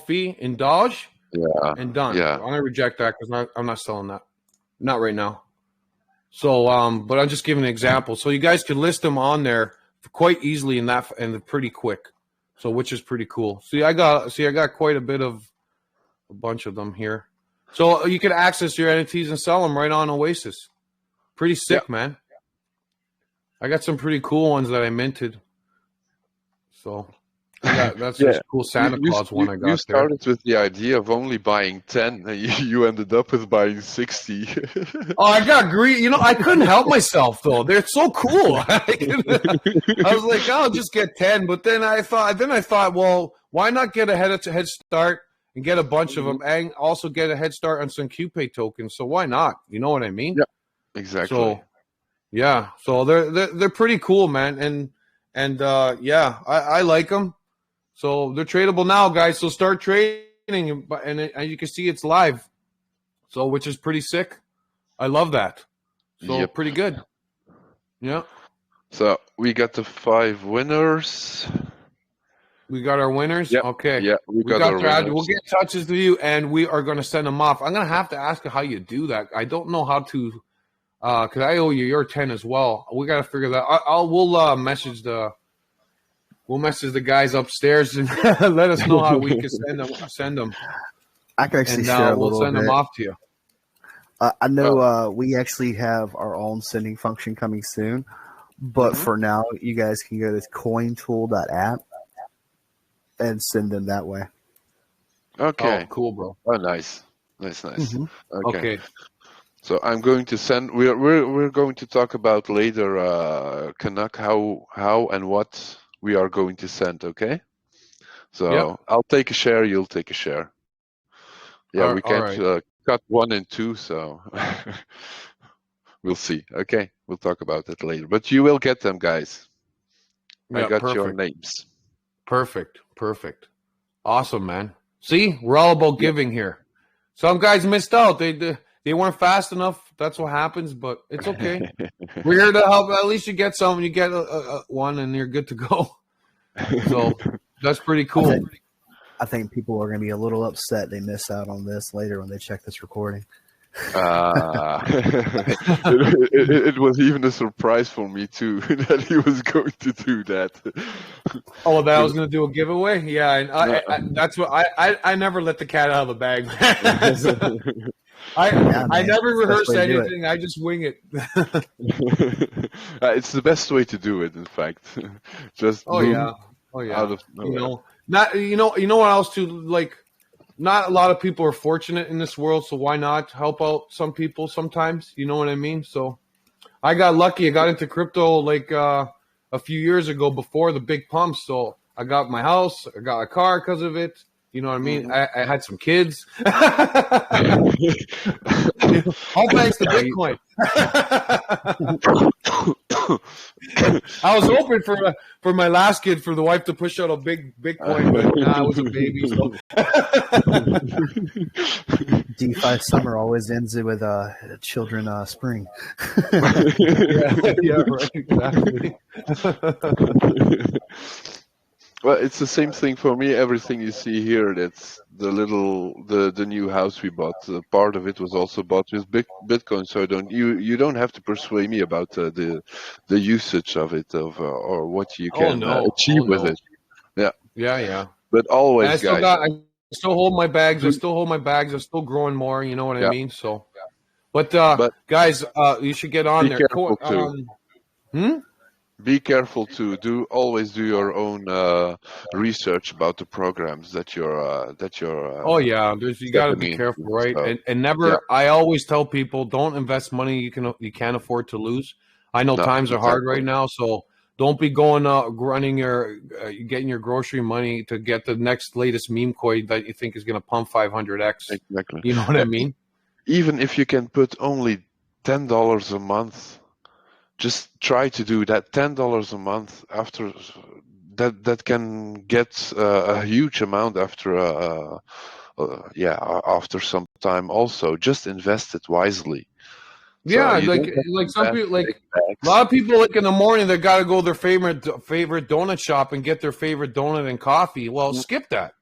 fee in Dodge.
Yeah.
And done.
Yeah.
I'm going to reject that because I'm not selling that. Not right now. So, but I'm just giving an example. So you guys can list them on there quite easily and pretty quick. So, which is pretty cool. I got quite a bunch of them here. So you can access your NFTs and sell them right on Oasis. Pretty sick, man. I got some pretty cool ones that I minted. So that's just a cool Santa Claus one I got there.
You started with the idea of only buying 10, and you ended up with buying 60.
Oh, I got greedy. I couldn't help myself, though. They're so cool. I was like, I'll just get 10. But then I thought, well, why not get a head start and get a bunch of them and also get a head start on some QPay tokens? So why not? You know what I mean?
Yeah, exactly.
So, yeah. So they're pretty cool, man. And I like them. So they're tradable now, guys. So start trading, and you can see it's live. So which is pretty sick. I love that. So pretty good. Yeah.
So we got the 5 winners.
We got our winners.
Yep.
Okay.
Yeah, we got our winners.
We'll get in touch with you, and we are going to send them off. I'm going to have to ask you how you do that. I don't know how to, because I owe you your 10 as well. We got to figure that. We'll message the guys upstairs and let us know how we can send them.
I can actually share a little
we'll send them off to you.
I know we actually have our own sending function coming soon, but for now, you guys can go to cointool.app and send them that way.
Okay.
Oh, cool, bro.
Oh, nice.
Mm-hmm.
Okay. So I'm going to send. We're going to talk about later, Canuck, how and what we are going to send. Okay. So I'll take a share. You'll take a share. Yeah, we can't cut 1 and 2, so we'll see. Okay, we'll talk about that later. But you will get them, guys. I got your names.
Perfect. Awesome, man. See, we're all about giving here. Some guys missed out. They weren't fast enough. That's what happens, but it's okay. We're here to help. At least you get some. You get one, and you're good to go. So that's pretty cool.
I think people are going to be a little upset they miss out on this later when they check this recording.
It was even a surprise for me too that he was going to do that.
Oh, that I was going to do a giveaway? Yeah, and that's what I never let the cat out of the bag. I never rehearse anything. I just wing it.
It's the best way to do it. In fact, just out of nowhere.
You know what else too? Like, not a lot of people are fortunate in this world, so why not help out some people sometimes? You know what I mean? So I got lucky. I got into crypto like a few years ago before the big pumps. So I got my house. I got a car because of it. You know what I mean? I had some kids. All thanks to Bitcoin. I was hoping for my last kid for the wife to push out a big Bitcoin, but I was a baby. So.
DeFi summer always ends it with children spring.
Yeah, right, exactly.
Well, it's the same thing for me. Everything you see here, that's the new house we bought. Part of it was also bought with Bitcoin. So you don't have to persuade me about the usage of it or what you can achieve with it. Yeah.
Yeah.
But always, guys.
I still hold my bags. I still hold my bags. I'm still growing more. You know what I
Yeah,
mean? So, but
but
guys, you should get on
be
there.
careful too.
Hmm?
Be careful too. Always do your own research about the programs that you're
Oh yeah, you got to
stepping
be careful,
into.
right?
So
And
yeah,
never. I always tell people, don't invest money you can't afford to lose. I know
no,
times are hard right
exactly,
now, so don't be going running getting your grocery money to get the next latest meme coin that you think is going to pump 500x.
exactly.
You know what I
E-
mean?
Even if you can put only $10 a month, just try to do that. $10 a month after that can get a huge amount after after some time. Also, just invest it wisely. So
Yeah,
you don't have
like
to
some
invest
people, like
big
a lot
bags.
of people, like in the morning, they got to go to their favorite donut shop and get their favorite donut and coffee. Well,
Mm,
skip that.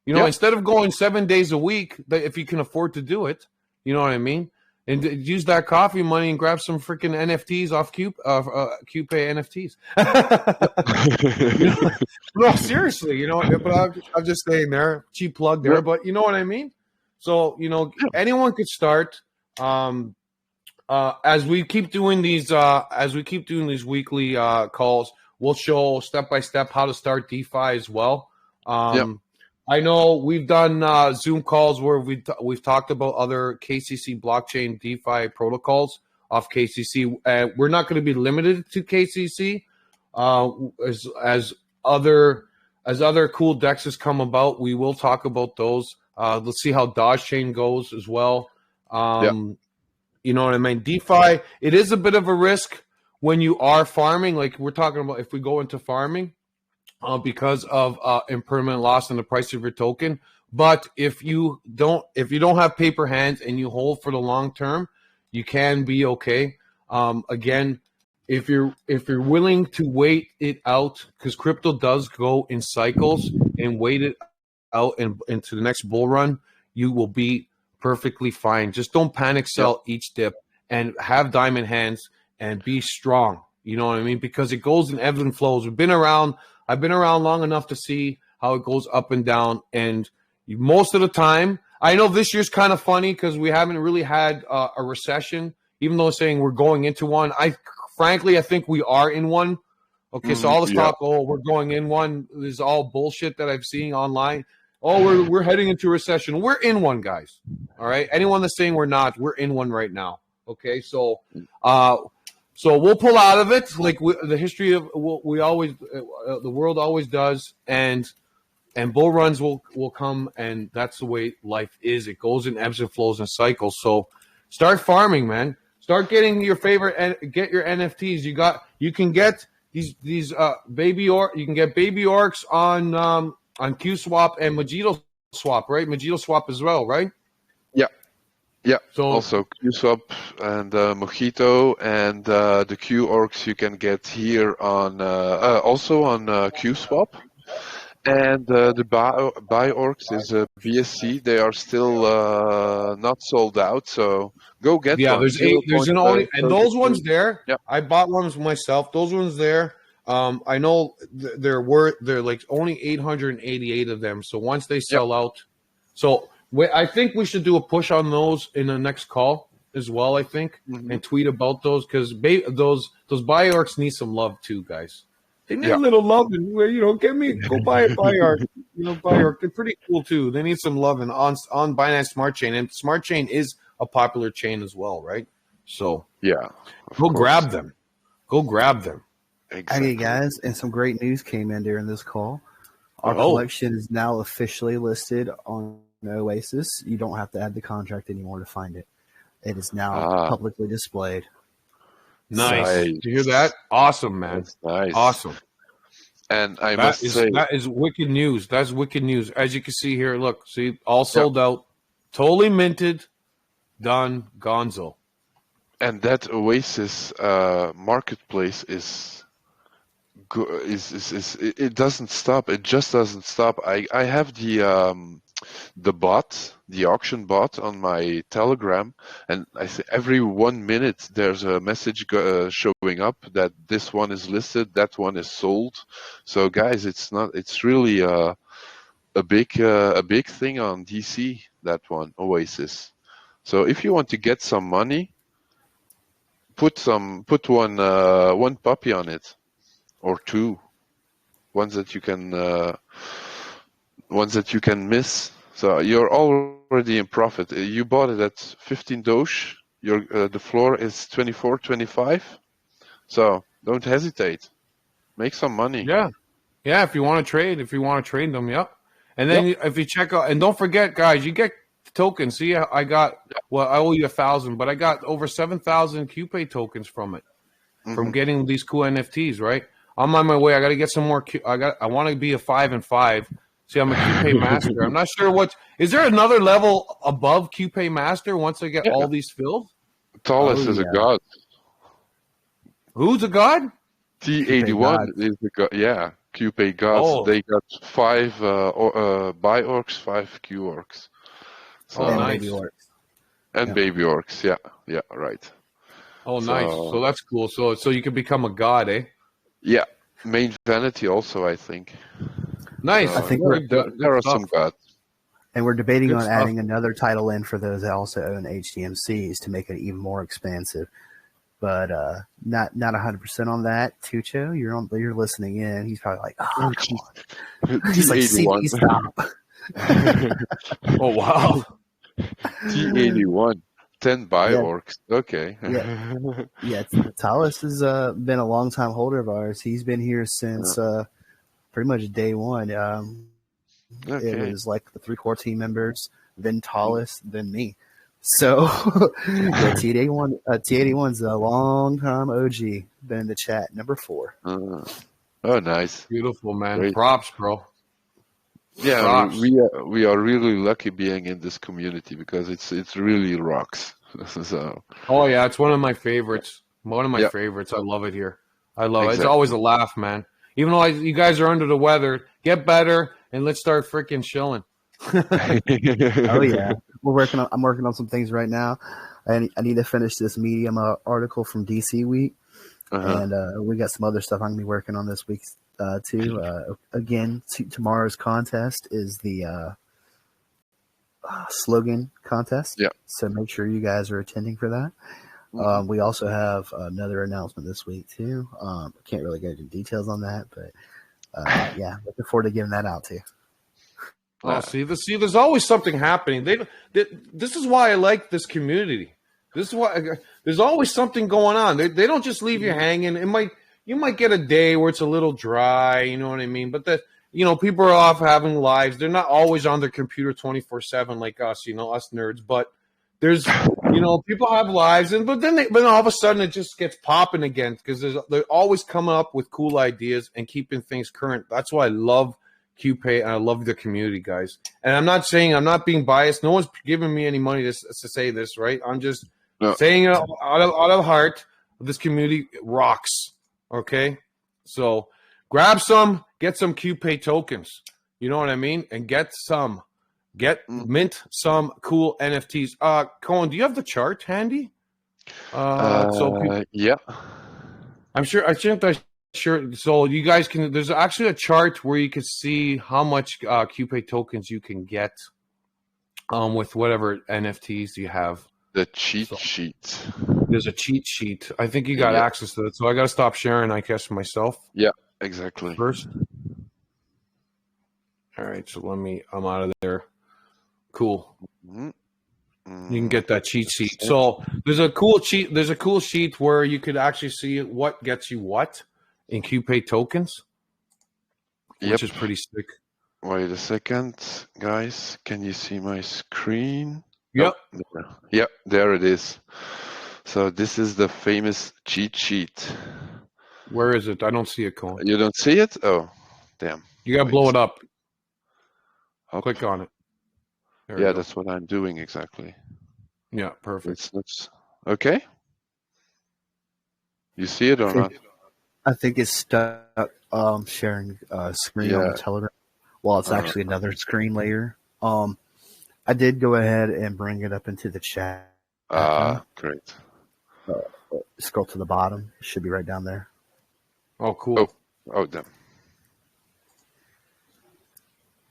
You know,
yeah.
instead of going 7 days a week, if you can afford to do it, you know what I mean, and use that coffee money and grab some freaking NFTs off QPay NFTs. You know, no, seriously, you know. But I'm just saying there, cheap plug
Yeah,
there, but you know what I mean. So anyone could start. Um, as we keep doing these weekly calls, we'll show step by step how to start DeFi as well.
yeah,
I know we've done Zoom calls where we've talked about other KCC blockchain DeFi protocols off KCC. We're not going to be limited to KCC uh, as other cool dexes come about. We will talk about those. Let's see how Dodge Chain goes as well.
yeah,
Um, you know what I mean? DeFi, it is a bit of a risk when you are farming. Like we're talking about if we go into farming because of impermanent loss in the price of your token. But if you don't have paper hands and you hold for the long term, you can be okay. Again, if you're willing to wait it out, because crypto does go in cycles and wait it out and into the next bull run, you will be perfectly fine. Just don't panic
yeah,
sell each dip and have diamond hands and be strong. You know what I mean? Because it goes in ebbs and flows. I've been around long enough to see how it goes up and down. And most of the time, I know this year's kind of funny because we haven't really had a recession, even though saying we're going into one. Frankly, I think we are in one. Okay, so all this
yeah.
talk, oh, we're going in one, is all bullshit that I've seen online. Oh, we're heading into a recession. We're in one, guys. All right. Anyone that's saying we're not, we're in one right now. Okay, uh, so we'll pull out of it, like the history of we always, the world always does, and bull runs will come, and that's the way life is. It goes in ebbs and flows and cycles. So start farming, man. Start getting your favorite and get your NFTs. You can get these you can get baby orcs on QSwap and Mojito Swap, right? Mojito Swap as well, right?
Yeah, yeah.
So
Also, QSwap and Mojito and the Q orcs you can get here on also on QSwap. And the buy orcs is a BSC. They are still not sold out, so go get
yeah,
one.
there's eight. There's an only, and those ones
0.32.
there.
Yeah,
I bought ones myself. Those ones there. I know they're like only 888 of them. So once they
yeah.
sell out, so I think we should do a push on those in the next call as well. I think
Hmm.
and tweet about those because those buy orcs need some love too, guys. They need
Yeah,
a little love, and go buy a buy arc. Buy arc. They're pretty cool too. They need some love and on Binance Smart Chain, and Smart Chain is a popular chain as well, right? So
yeah. Of
go
course,
grab them. Go grab them.
Okay,
exactly.
guys, and some great news came in during this call. Our
Oh,
collection is now officially listed on Oasis. You don't have to add the contract anymore to find it. It is now
Ah,
publicly displayed. So,
nice.
nice.
Did you hear that? Awesome, man.
That's nice.
Awesome.
And I
That
must
is
say,
that is wicked news. That's wicked news. As you can see here, look, see, all
yeah.
sold out, totally minted, done, gonzo.
And that Oasis marketplace is it doesn't stop. It just doesn't stop. I have the bot, the auction bot on my Telegram, and I say every 1 minute there's a message showing up that this one is listed, that one is sold. So guys, it's not. It's really a big thing on DC. That one, Oasis. So if you want to get some money, put one puppy on it, or two, ones that you can miss. So you're already in profit. You bought it at 15 Doge. The floor is 24, 25. So don't hesitate. Make some money.
Yeah. Yeah, if you want to trade them, yep. And then
Yep.
if you check out, and don't forget, guys, you get tokens. See, I got, well, I owe you 1,000, but I got over 7,000 QPay tokens from it, from getting these cool NFTs, right? I'm on my way. I got to get some more. I want to be a 5 and 5. See, I'm a QPay master. I'm not sure is there another level above QPay master once I get all these filled?
Tallest is a god.
Who's a god?
T81 is the god. Yeah, QPay gods.
Oh.
They got 5 buy orcs, 5 Q orcs. So,
And
nice.
baby orcs.
And baby orcs. Yeah, right.
Oh, nice. So that's cool. So you can become a god, eh?
Yeah, main vanity also, I think.
Nice.
I think
there are some gods.
And we're debating on adding another title in for those that also own HDMCs to make it even more expansive. But not 100% on that. Tucho, you're listening in. He's probably like, oh, he's like, CD, stop.
Oh, wow.
T81. 10 buy orcs. Okay.
Yeah. Talis has been a long time holder of ours. He's been here since pretty much day one. It was like the 3 core team members, then Talis, then me. So T81's a long time OG. Been in the chat, number 4.
Oh, nice.
Beautiful, man.
Great.
Props, bro.
Yeah,
Props.
we are really lucky being in this community because it's really rocks. So.
Oh yeah, it's one of my favorites. One of my favorites. I love it here. I love it. It's always a laugh, man. Even though you guys are under the weather, get better and let's start freaking chilling.
Oh yeah, I'm working on some things right now. I need to finish this Medium article from DC Week, and we got some other stuff I'm gonna be working on this week too. Again, tomorrow's contest is the slogan contest.
Yeah.
So make sure you guys are attending for that. We also have another announcement this week too. Can't really get into details on that, but yeah, looking forward to giving that out to you.
Oh, see, there's always something happening. This is why I like this community. This is why there's always something going on. They don't just leave you hanging. You might get a day where it's a little dry, you know what I mean? But people are off having lives. They're not always on their computer 24/7 like us, us nerds. But there's, people have lives, but all of a sudden it just gets popping again because they're always coming up with cool ideas and keeping things current. That's why I love QPay, and I love the community, guys. And I'm not being biased. No one's giving me any money to say this, right? I'm just saying it out of heart. This community rocks, okay? So grab some, get some QPay tokens. You know what I mean? And mint some cool NFTs. Cohen, do you have the chart handy?
Yeah.
I'm sure. Sure. So you guys can. There's actually a chart where you can see how much QPay tokens you can get, with whatever NFTs you have.
The cheat sheet.
There's a cheat sheet. I think you got access to it. So I got to stop sharing, I guess, myself.
Yeah, exactly.
First. All right. So I'm out of there. Cool. You can get that cheat sheet. So there's a cool sheet where you could actually see what gets you what in QPay tokens, which is pretty sick.
Wait a second, guys. Can you see my screen?
Yep.
Oh, yep, there it is. So this is the famous cheat sheet.
Where is it? I don't see it, Colin.
You don't see it? Oh, damn.
You got to blow it up. Click on it.
Yeah, that's what I'm doing exactly.
Yeah, perfect.
It's okay. You see it or not?
I think it's stuck sharing a screen on the Telegram while it's actually another screen layer. I did go ahead and bring it up into the chat.
Great.
Scroll to the bottom. It should be right down there.
Oh, cool.
Oh, damn.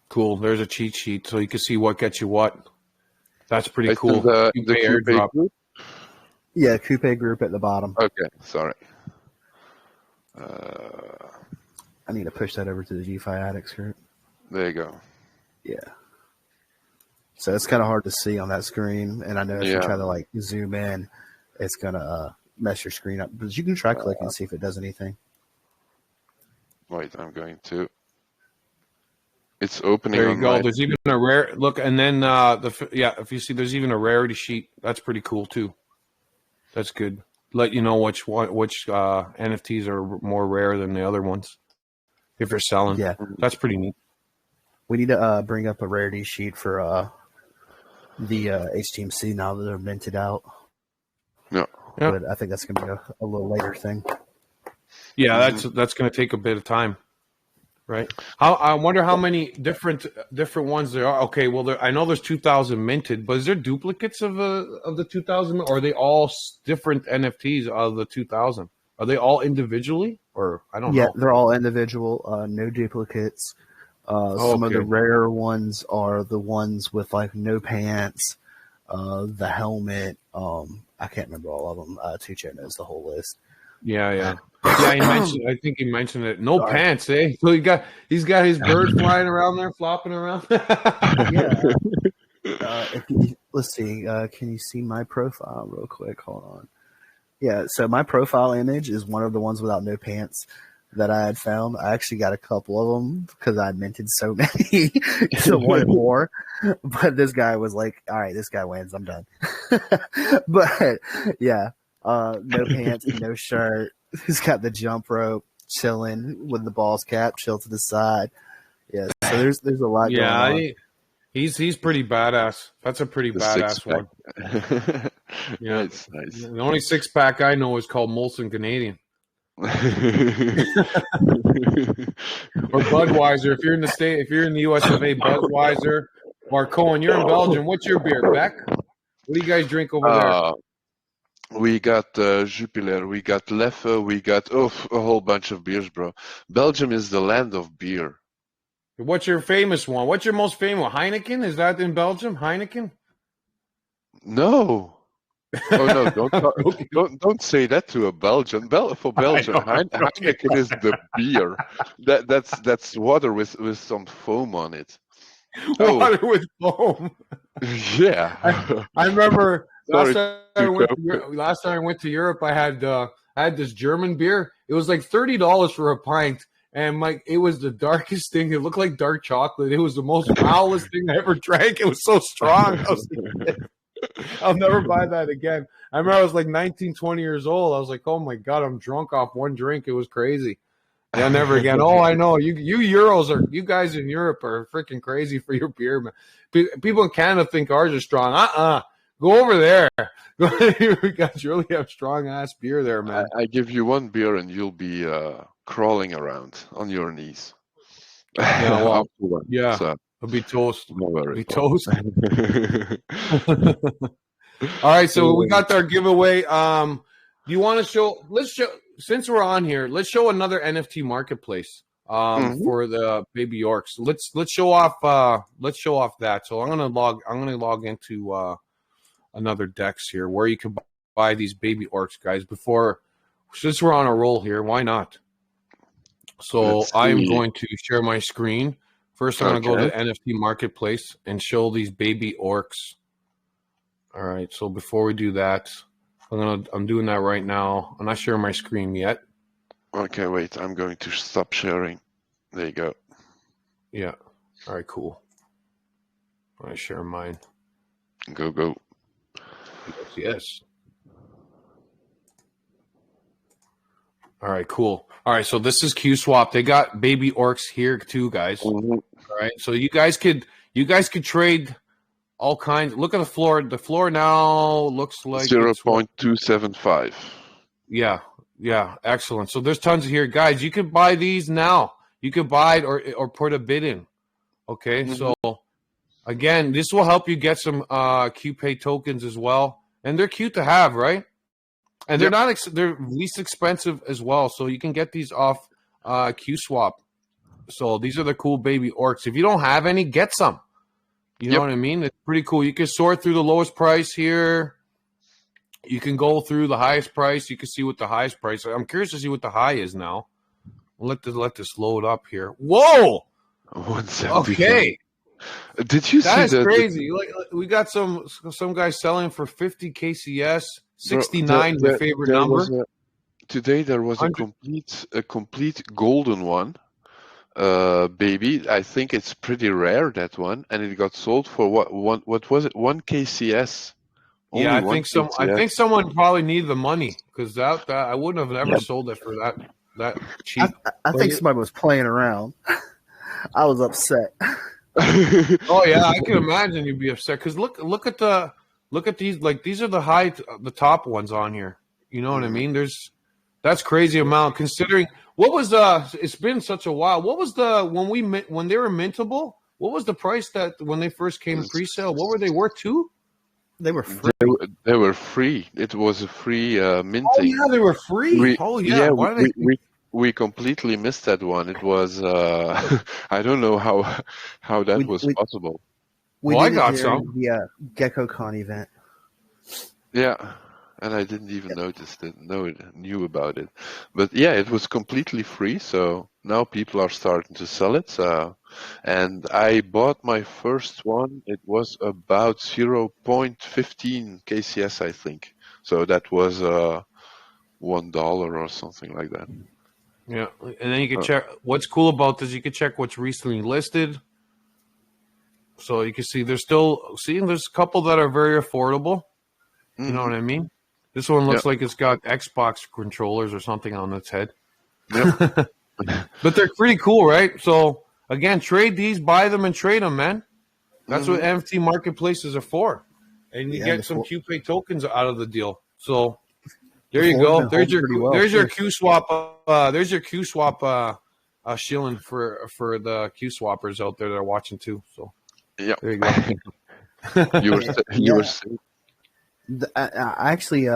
Cool. There's a cheat sheet so you can see what gets you what. That's pretty cool.
The
QPay
QPay
airdrop.
group?
Yeah, QPay group at the bottom.
Okay, sorry.
I need to push that over to the DeFi addicts group.
There you go.
Yeah. So it's kind of hard to see on that screen, and I know if you try to like zoom in, it's gonna mess your screen up. But you can try clicking and see if it does anything.
Wait, I'm going to. It's opening.
There you
on
go.
my...
There's even a rare look, and then if you see, there's even a rarity sheet. That's pretty cool too. That's good. Let you know which NFTs are more rare than the other ones if you're selling.
Yeah,
that's pretty neat.
We need to bring up a rarity sheet for the HTMC now that they're minted out.
Yeah.
But I think that's going to be a little later thing.
Yeah, that's going to take a bit of time, right? I wonder how many different ones there are. Okay, well, I know there's 2,000 minted, but is there duplicates of the 2,000, or are they all different NFTs of the 2,000? Are they all individually, or I don't know?
Yeah, they're all individual, no duplicates. Some of the rare ones are the ones with like no pants, the helmet. I can't remember all of them. Tucho knows the whole list.
Yeah. He mentioned. I think he mentioned it. No pants, eh? So he's got his bird flying around there, flopping around.
Yeah. Let's see. Can you see my profile real quick? Hold on. Yeah. So my profile image is one of the ones without no pants that I had found. I actually got a couple of them because I minted so many, so wanted more. But this guy was like, "All right, this guy wins. I'm done." But yeah. No pants, no shirt. He's got the jump rope, chilling with the balls cap, chill to the side. Yeah, so there's a lot going on.
He's pretty badass. That's a pretty badass one. Yeah,
it's nice.
The only 6-pack I know is called Molson Canadian. Or Budweiser. If you're in the US of A, Budweiser. Or Cohen, you're in Belgium. What's your beer, Beck? What do you guys drink over there?
We got Jupiler, we got Leffe, we got a whole bunch of beers, bro. Belgium is the land of beer.
What's your famous one? What's your most famous one? Heineken? Is that in Belgium? Heineken?
No. Oh no! Don't say that to a Belgian. For Belgium, Heineken is the beer. That's water with some foam on it.
Water with foam.
Yeah.
I remember last time I went to Europe, I had this German beer. It was like $30 for a pint, and it was the darkest thing. It looked like dark chocolate. It was the most foulest thing I ever drank. It was so strong. I was like, I'll never buy that again. I remember I was like 19, 20 years old. I was like, oh my God, I'm drunk off one drink. It was crazy. Yeah, never again. Oh, I know. You guys in Europe are freaking crazy for your beer, man. People in Canada think ours are strong. Go over there. You guys really have strong ass beer there, man.
I give you one beer and you'll be crawling around on your knees.
Yeah, well,
yeah. So,
it'll be toast.
It'll
be toast. All right, so we got our giveaway. Do you want to show? Since we're on here, let's show another NFT marketplace for the baby orcs. Let's show off that. So I'm gonna log into another Dex here where you can buy these baby orcs, guys. Since we're on a roll here, why not? So I'm going to share my screen. First, I'm going to go to the NFT marketplace and show these baby orcs. All right. So before we do that, I'm doing that right now. I'm not sharing my screen yet.
Okay, wait. I'm going to stop sharing. There you go.
Yeah. All right. Cool. I share mine.
Go.
Yes. All right, cool. All right, so this is QSwap. They got baby orcs here too, guys.
Mm-hmm.
All right, so you guys could trade all kinds. Look at the floor. The floor now looks like
0.275.
Yeah, excellent. So there's tons of here, guys. You can buy these now. You can buy it or put a bid in. Okay, so again, this will help you get some QPay tokens as well, and they're cute to have, right? And they're least expensive as well, so you can get these off QSwap. So these are the cool baby orcs. If you don't have any, get some. You know what I mean? It's pretty cool. You can sort through the lowest price here. You can go through the highest price. You can see what the highest price. I'm curious to see what the high is now. Let this load up here. Whoa!
175.
Okay,
Did you see
that is
that?
crazy. Like we got some guys selling for 50 KCS, 69 is my favorite number.
Today there was a
100.
complete golden one, baby. I think it's pretty rare, that one, and it got sold for what was it? 1 KCS.
Yeah,
Only
I think someone probably needed the money because that I wouldn't have never sold it for that cheap.
I think somebody was playing around. I was upset.
Oh yeah, I can imagine you'd be upset because look at these, like these are the top ones on here. You know what I mean? That's crazy amount considering what was it's been such a while. What was when they were mintable? What was the price that when they first came pre-sale? What were they worth too?
They were free.
They were free. It was a free minting.
Oh yeah, they were free.
We completely missed that one. It was I don't know how that was possible.
I got some.
The GeckoCon event.
Yeah, and I didn't even knew about it. But yeah, it was completely free. So now people are starting to sell it. And I bought my first one. It was about 0.15 KCS, I think. So that was $1 or something like that.
Yeah, and then you can check. What's cool about this, you can check what's recently listed. So you can see there's a couple that are very affordable. You know what I mean? This one looks like it's got Xbox controllers or something on its head.
Yep.
But they're pretty cool, right? So again, trade these, buy them, and trade them, man. That's what NFT marketplaces are for. And you get some QPay tokens out of the deal. So there you go. There's your QSwap. There's your QSwap shilling for the QSwappers out there that are watching too. So
yeah,
there you go.
you were saying.
I actually,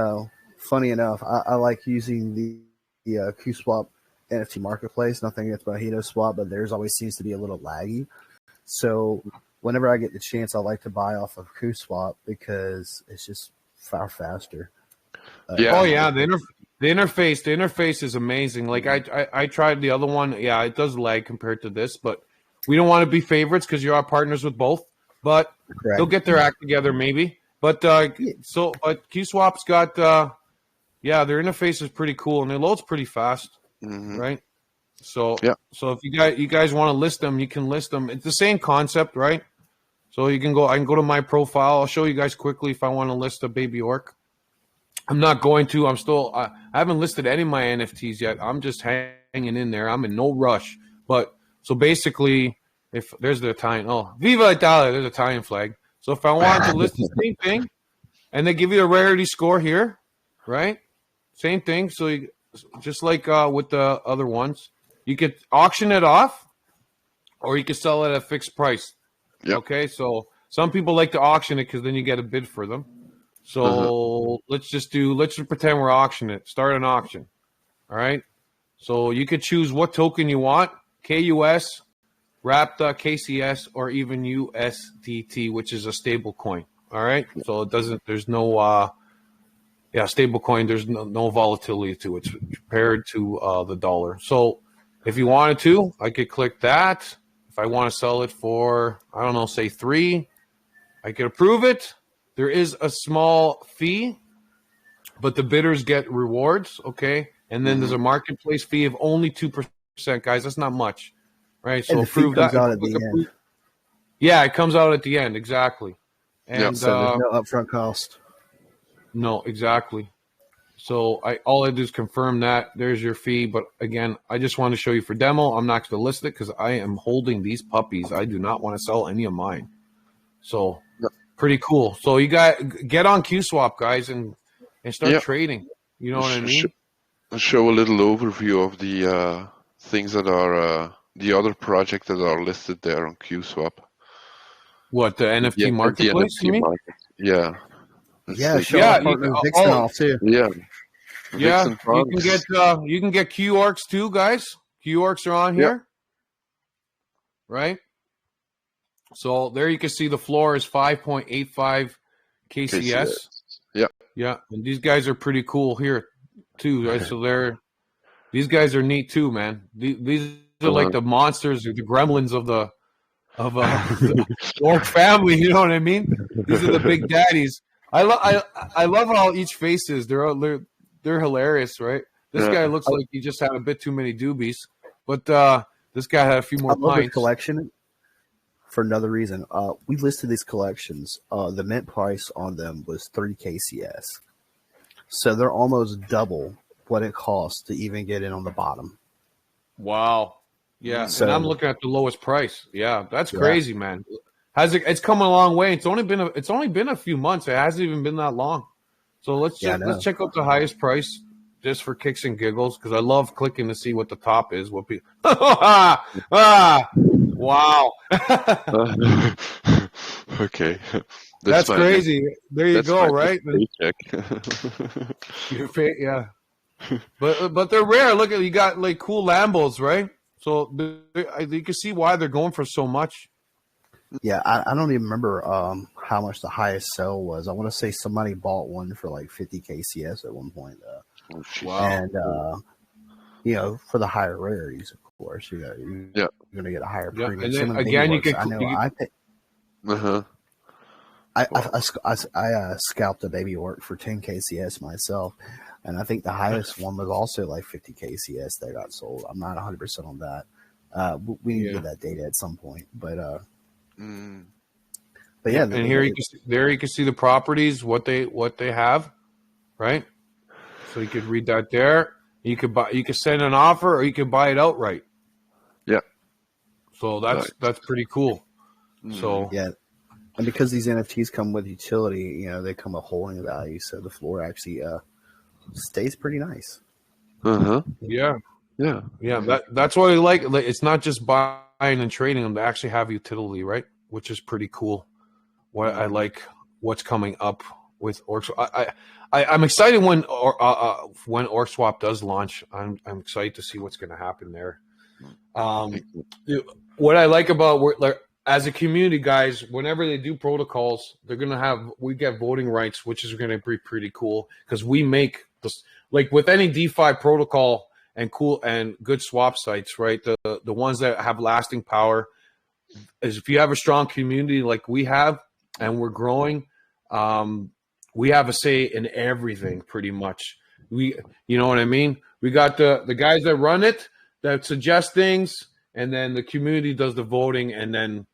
funny enough, I like using the QSwap NFT marketplace. Nothing against Mojito Swap, but theirs always seems to be a little laggy. So whenever I get the chance, I like to buy off of QSwap because it's just far faster.
The interface is amazing. Like I tried the other one. Yeah, it does lag compared to this, but we don't want to be favorites because you are partners with both. But they'll get their act together maybe. But QSwap's got their interface is pretty cool and it loads pretty fast, right? So if you guys want to list them, you can list them. It's the same concept, right? So I can go to my profile. I'll show you guys quickly if I want to list a baby orc. I'm not going to. I haven't listed any of my NFTs yet. I'm just hanging in there. I'm in no rush. But so basically, if there's the Italian, Viva Italia, there's an Italian flag. So if I wanted to list the same thing, and they give you a rarity score here, right? Same thing. So just like with the other ones, you could auction it off, or you could sell it at a fixed price. Yep. Okay, so some people like to auction it because then you get a bid for them. So let's just pretend we're auctioning it. Start an auction. All right. So you could choose what token you want: KUS, Rapta, KCS, or even USDT, which is a stable coin. All right. So there's no stable coin. There's no volatility to it. It's compared to the dollar. So if you wanted to, I could click that. If I want to sell it for, I don't know, say 3, I could approve it. There is a small fee, but the bidders get rewards, okay? And then there's a marketplace fee of only 2%, guys. That's not much, right? So approve that.
Out at the end.
Yeah, it comes out at the end, exactly. And
so there's no upfront cost.
No, exactly. So all I do is confirm that. There's your fee. But again, I just want to show you for demo. I'm not going to list it because I am holding these puppies. I do not want to sell any of mine. So pretty cool. So you get on QSwap, guys, and start trading. You know what I mean?
Show a little overview of the things that are the other projects that are listed there on QSwap.
What, the NFT marketplace?
The NFT market. Yeah.
Vixen off too.
Yeah.
Yeah, you can get QORCs too, guys. QORCs are on here. right? So there you can see the floor is 5.85 KCS.
Yeah.
Yeah, and these guys are pretty cool here too, right? So these guys are neat too, man. These are like the monsters or the gremlins of the the orc family. You know what I mean? These are the big daddies. I love how each face is. They're hilarious, right? This guy looks like he just had a bit too many doobies, but this guy had a few more
I love the
pints.
collection for another reason. We listed these collections. The mint price on them was 3 KCS. So they're almost double what it costs to even get in on the bottom.
Wow. Yeah,
So,
and I'm looking at the lowest price. Yeah, that's crazy, man. It's come a long way. It's only been a few months. It hasn't even been that long. So let's check out the highest price just for kicks and giggles, because I love clicking to see what the top is. What people wow.
Okay.
That's crazy. There you go, right?
Paycheck.
Yeah. But they're rare. Look at, you got like cool Lambos, right? So you can see why they're going for so much.
Yeah, I don't even remember how much the highest sell was. I want to say somebody bought one for like 50 KCS at one point.
Wow.
And you know, for the higher rarities, of course, you're going to get a higher premium.
And then again, you can.
I scalped a baby orc for 10 KCS myself, and I think the highest one was also like 50 KCS that got sold. I'm not 100% on that. We need to get that data at some point, but yeah.
And here you can see the properties, what they have, right? So you could read that there. You could send an offer, or you could buy it outright.
Yeah.
So that's pretty cool. So
yeah. And because these NFTs come with utility, you know, they come with holding value, so the floor actually stays pretty nice.
Yeah. That's what I like. It's not just buying and trading them; they actually have utility, right? Which is pretty cool. I like what's coming up with Orc. I'm excited when Orc Swap does launch. I'm excited to see what's going to happen there. What I like about as a community, guys, whenever they do protocols, we get voting rights, which is going to be pretty cool, because we make this, like with any DeFi protocol and cool and good swap sites, right? The ones that have lasting power is, if you have a strong community like we have and we're growing, we have a say in everything pretty much. You know what I mean? We got the guys that run it, that suggest things, and then the community does the voting, and then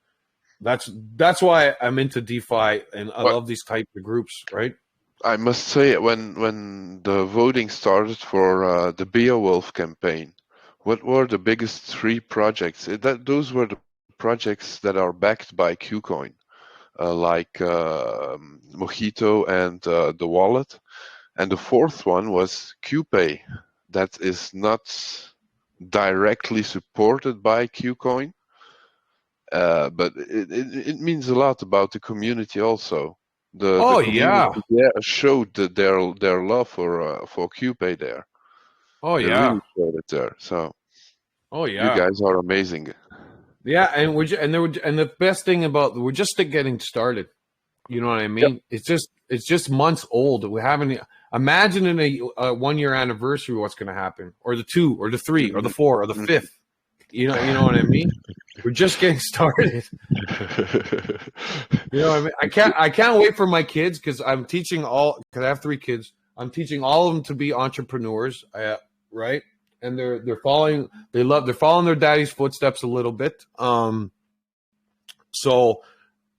that's why I'm into DeFi, and I love these types of groups, right?
I must say, when the voting started for the Beowulf campaign, what were the biggest 3 projects? Those were the projects that are backed by KuCoin, like Mojito and the wallet. And the 4th one was QPay, that is not directly supported by KuCoin. But it means a lot about the community also. The community showed their love for QPay there. They really showed it there. So you guys are amazing.
Yeah, and the best thing about, we're just getting started. You know what I mean? Yep. It's just months old. We haven't. Imagine in a 1-year anniversary what's going to happen, or the 2, or the 3, or the 4, or the 5th. You know what I mean? We're just getting started. You know what I mean? I can't wait for my kids, because I'm teaching because I have 3 kids. I'm teaching all of them to be entrepreneurs, right? And they're following their daddy's footsteps a little bit. So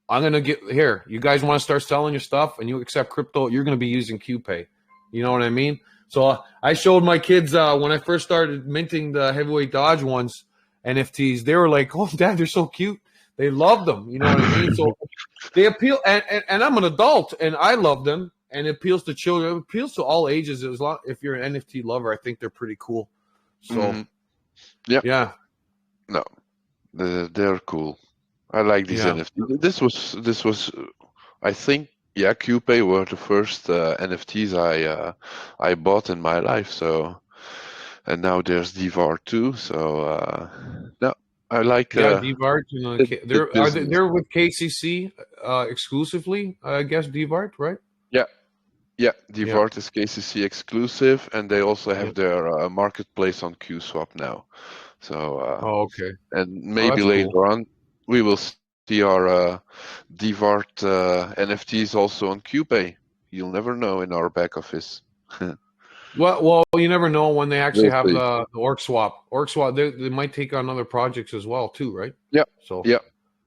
I'm gonna get here. You guys want to start selling your stuff and you accept crypto, you're gonna be using QPay. You know what I mean? So I showed my kids when I first started minting the heavyweight Dodge ones, NFTs. They were like, "Oh, Dad, they're so cute." They loved them. You know what I mean? So they appeal, and I'm an adult, and I love them, and it appeals to children. It appeals to all ages. If you're an NFT lover, I think they're pretty cool. So, yeah.
No, they're cool. I like these NFTs. This was, I think, QPay were the first NFTs I bought in my life. So, and now there's DVAR too. So, no, I like
Yeah, Devart. You know,
the business.
they're with KCC exclusively. I guess Devart, right?
Yeah, yeah.
Yeah.
Devart is KCC exclusive, and they also
Yeah.
have their marketplace on QSwap now. So
Oh, okay.
and
Oh,
maybe
that's cool.
later on we will see our Devart NFTs also on QPay. You'll never know in our back office.
Well, you never know when they actually
We'll
have
see.
the org swap. Org swap, they might take on other projects as well too, right?
Yeah,
So
yeah,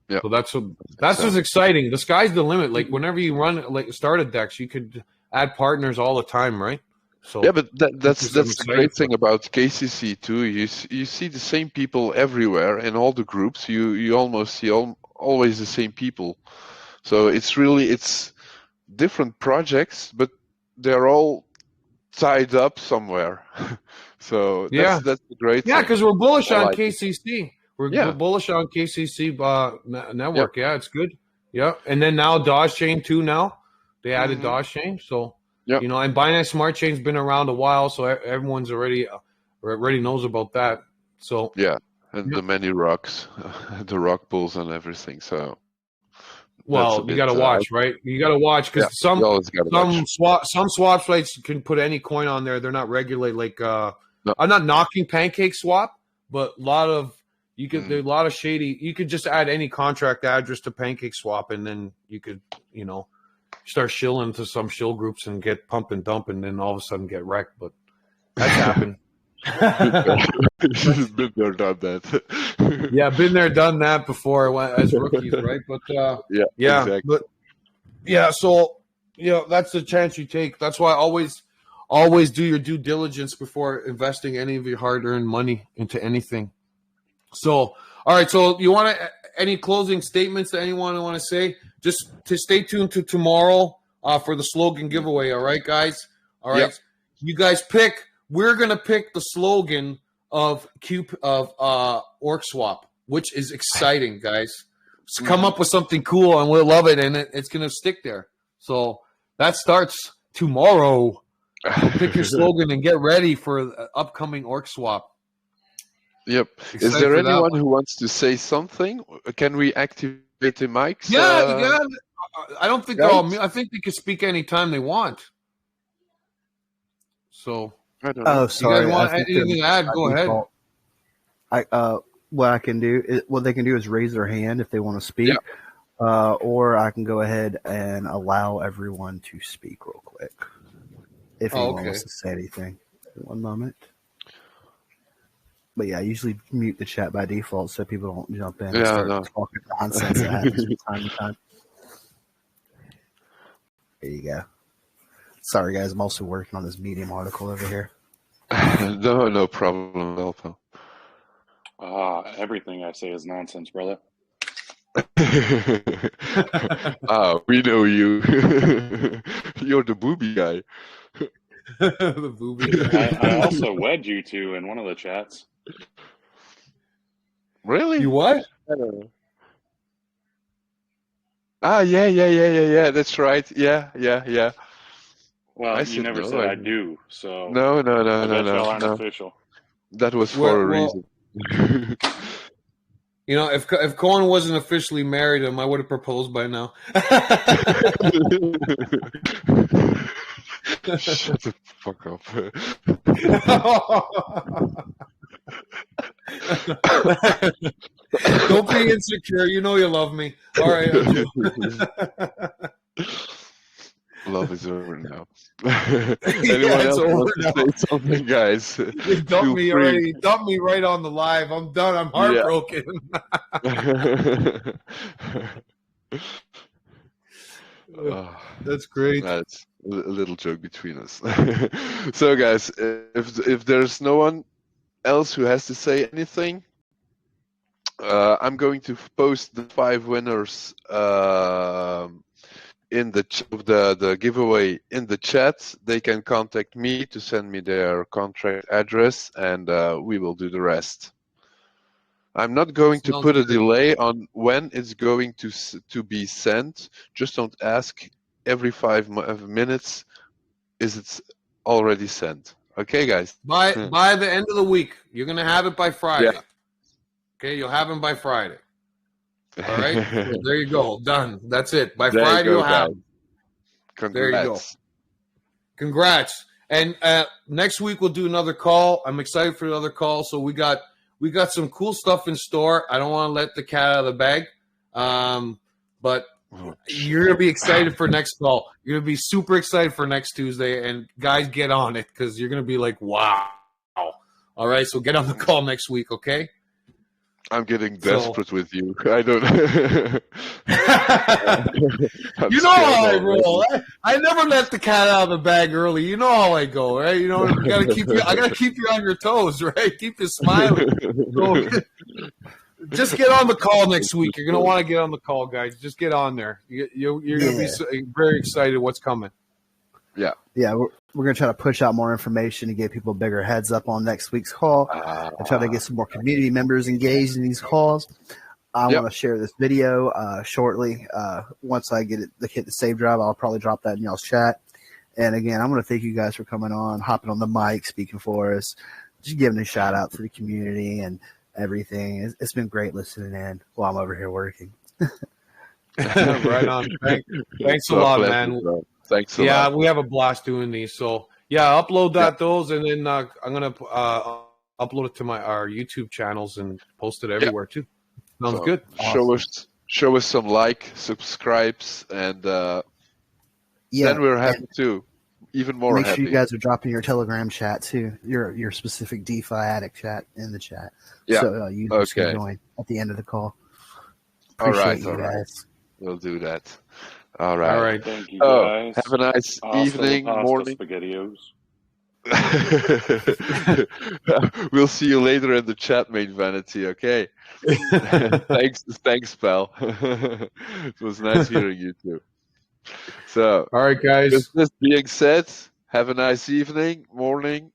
yeah.
so that's
So
just exciting. The sky's the limit. Like whenever you run like start a Dex, you could add partners all the time, right?
yeah,
So
but
I'm
that's the
excited
great
for.
thing about KCC too. You see the same people everywhere in all the groups. You almost see always the same people. So it's different projects, but they're all tied up somewhere. So
Yeah,
that's the great
yeah,
thing.
because we're bullish
I
on
like it.
KCC. We're
Yeah.
bullish on KCC
Yep.
network. Yeah, it's good. Yeah, and then now Dodge Chain too. Now they added
Hmm.
Dodge Chain, so
Yep.
you know, and Binance Smart Chain's been around a while, so everyone's already knows about that. So
Yeah. And
yeah.
the many rocks, the rock pools and everything. So that's a
Well,
bit.
you got to watch, right? You got to watch
Yeah.
because
You always gotta watch.
some swap sites can put any coin on there. They're not regulated. Like
No.
I'm not knocking Pancake Swap, but a lot of you could
Mm.
there's a lot of shady. You could just add any contract address to Pancake Swap, and then you could start shilling to some shill groups and get pump and dump, and then all of a sudden get wrecked. But that's happened.
Been there, done that.
Yeah, been there, done that before as rookies, right? But
Yeah.
yeah,
Exactly.
but yeah, so that's the chance you take. That's why always do your due diligence before investing any of your hard-earned money into anything. So, all right. So, you want any closing statements that anyone want to say? Just to stay tuned to tomorrow for the slogan giveaway. All right, guys. All right.
Yep.
You guys pick. We're gonna pick the slogan of CUPE of Orc Swap, which is exciting, guys. So come up with something cool, and we'll love it, and it's gonna stick there. So that starts tomorrow. So pick your slogan and get ready for the upcoming Orc Swap.
Yep. Is
Excited
there
for that
anyone
one.
who wants to say something? Can we activate the mics,
Yeah, yeah. I don't think they're all.
guys?
I think they can speak anytime they want. So,
I don't know.
Oh,
you guys
sorry. I
want
think they're
anything to add?
by
Go ahead.
default. What they can do is raise their hand if they want to speak,
Yeah.
or I can go ahead and allow everyone to speak real quick if anyone wants to say anything. One moment. But yeah, I usually mute the chat by default so people don't jump in and
Yeah,
start
no.
talking nonsense that happens from time to time. There you go. Sorry, guys. I'm also working on this Medium article over here.
No problem, Alpha.
Everything I say is nonsense, brother.
We know you. You're the booby guy.
The booby guy.
I also wed you two in one of the chats.
Really?
You what?
I don't know. Yeah. That's right. Yeah.
Well,
I
you
said
never
no.
said I do, so
No.
I bet y'all aren't official.
That was for a reason.
You know, if Cohen wasn't officially married him, I would have proposed by now.
Shut the fuck up.
Don't be insecure. You know you love me. All right.
Love is over now. Anyone
it's
else
over
want to
now.
say something, guys?
You dumped me already. You dumped me right on the live. I'm done. I'm heartbroken. That's great.
That's a little joke between us. So, guys, if there's no one else who has to say anything, I'm going to post the 5 winners in the giveaway in the chat. They can contact me to send me their contract address, and we will do the rest. I'm not going to put a delay on when it's going to be sent. Just don't ask every 5 minutes. Is it already sent? Okay, guys.
By the end of the week, you're gonna have it by Friday. Okay, you'll have them by Friday. All right, so there you go, done. That's it. By
There you
Friday,
go,
you'll have
guys.
them.
Congrats.
There you go. Congrats. And next week we'll do another call. I'm excited for another call. So we got some cool stuff in store. I don't want to let the cat out of the bag, but you're gonna be excited for next call. You're gonna be super excited for next Tuesday. And guys, get on it because you're gonna be like, wow. All right, so get on the call next week, okay?
I'm getting desperate with you. I don't.
You know how I roll. I never let the cat out of the bag early. You know how I go, right? You know, I gotta keep you on your toes, right? Keep you smiling. So, just get on the call next week. You're gonna want to get on the call, guys. Just get on there. You're gonna be very excited what's coming.
Yeah.
We're going to try to push out more information to give people bigger heads up on next week's call and try to get some more community members engaged in these calls. I want to share this video shortly. Once I hit the save drive, I'll probably drop that in y'all's chat. And again, I'm going to thank you guys for coming on, hopping on the mic, speaking for us, just giving a shout out to the community and everything. It's been great listening in while I'm over here working.
Right on. Thanks a lot, man.
Bro. Thanks a lot.
Yeah, we have a blast doing these. So upload those, and then I'm gonna upload it to our YouTube channels and post it everywhere too. Sounds good.
Awesome. Show us some subscribes, and then we're happy too. Even more happy.
Make sure you guys are dropping your Telegram chat too, your specific DeFi addict chat in the chat.
Yeah.
So users can join at the end of the call. Appreciate you guys.
We'll do that. All right.
Thank you, guys.
Have a nice evening, morning.
SpaghettiOs.
We'll see you later in the chat, mate, Vanity. Okay. Thanks, pal. It was nice hearing you too. So,
all right, guys.
With this being said, have a nice evening, morning,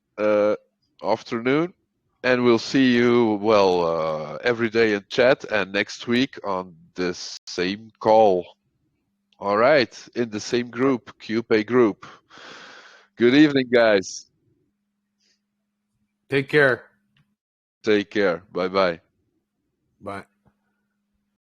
afternoon, and we'll see you every day in chat and next week on this same call. All right, in the same group, QPay group. Good evening, guys.
Take care.
Take care. Bye-bye.
Bye.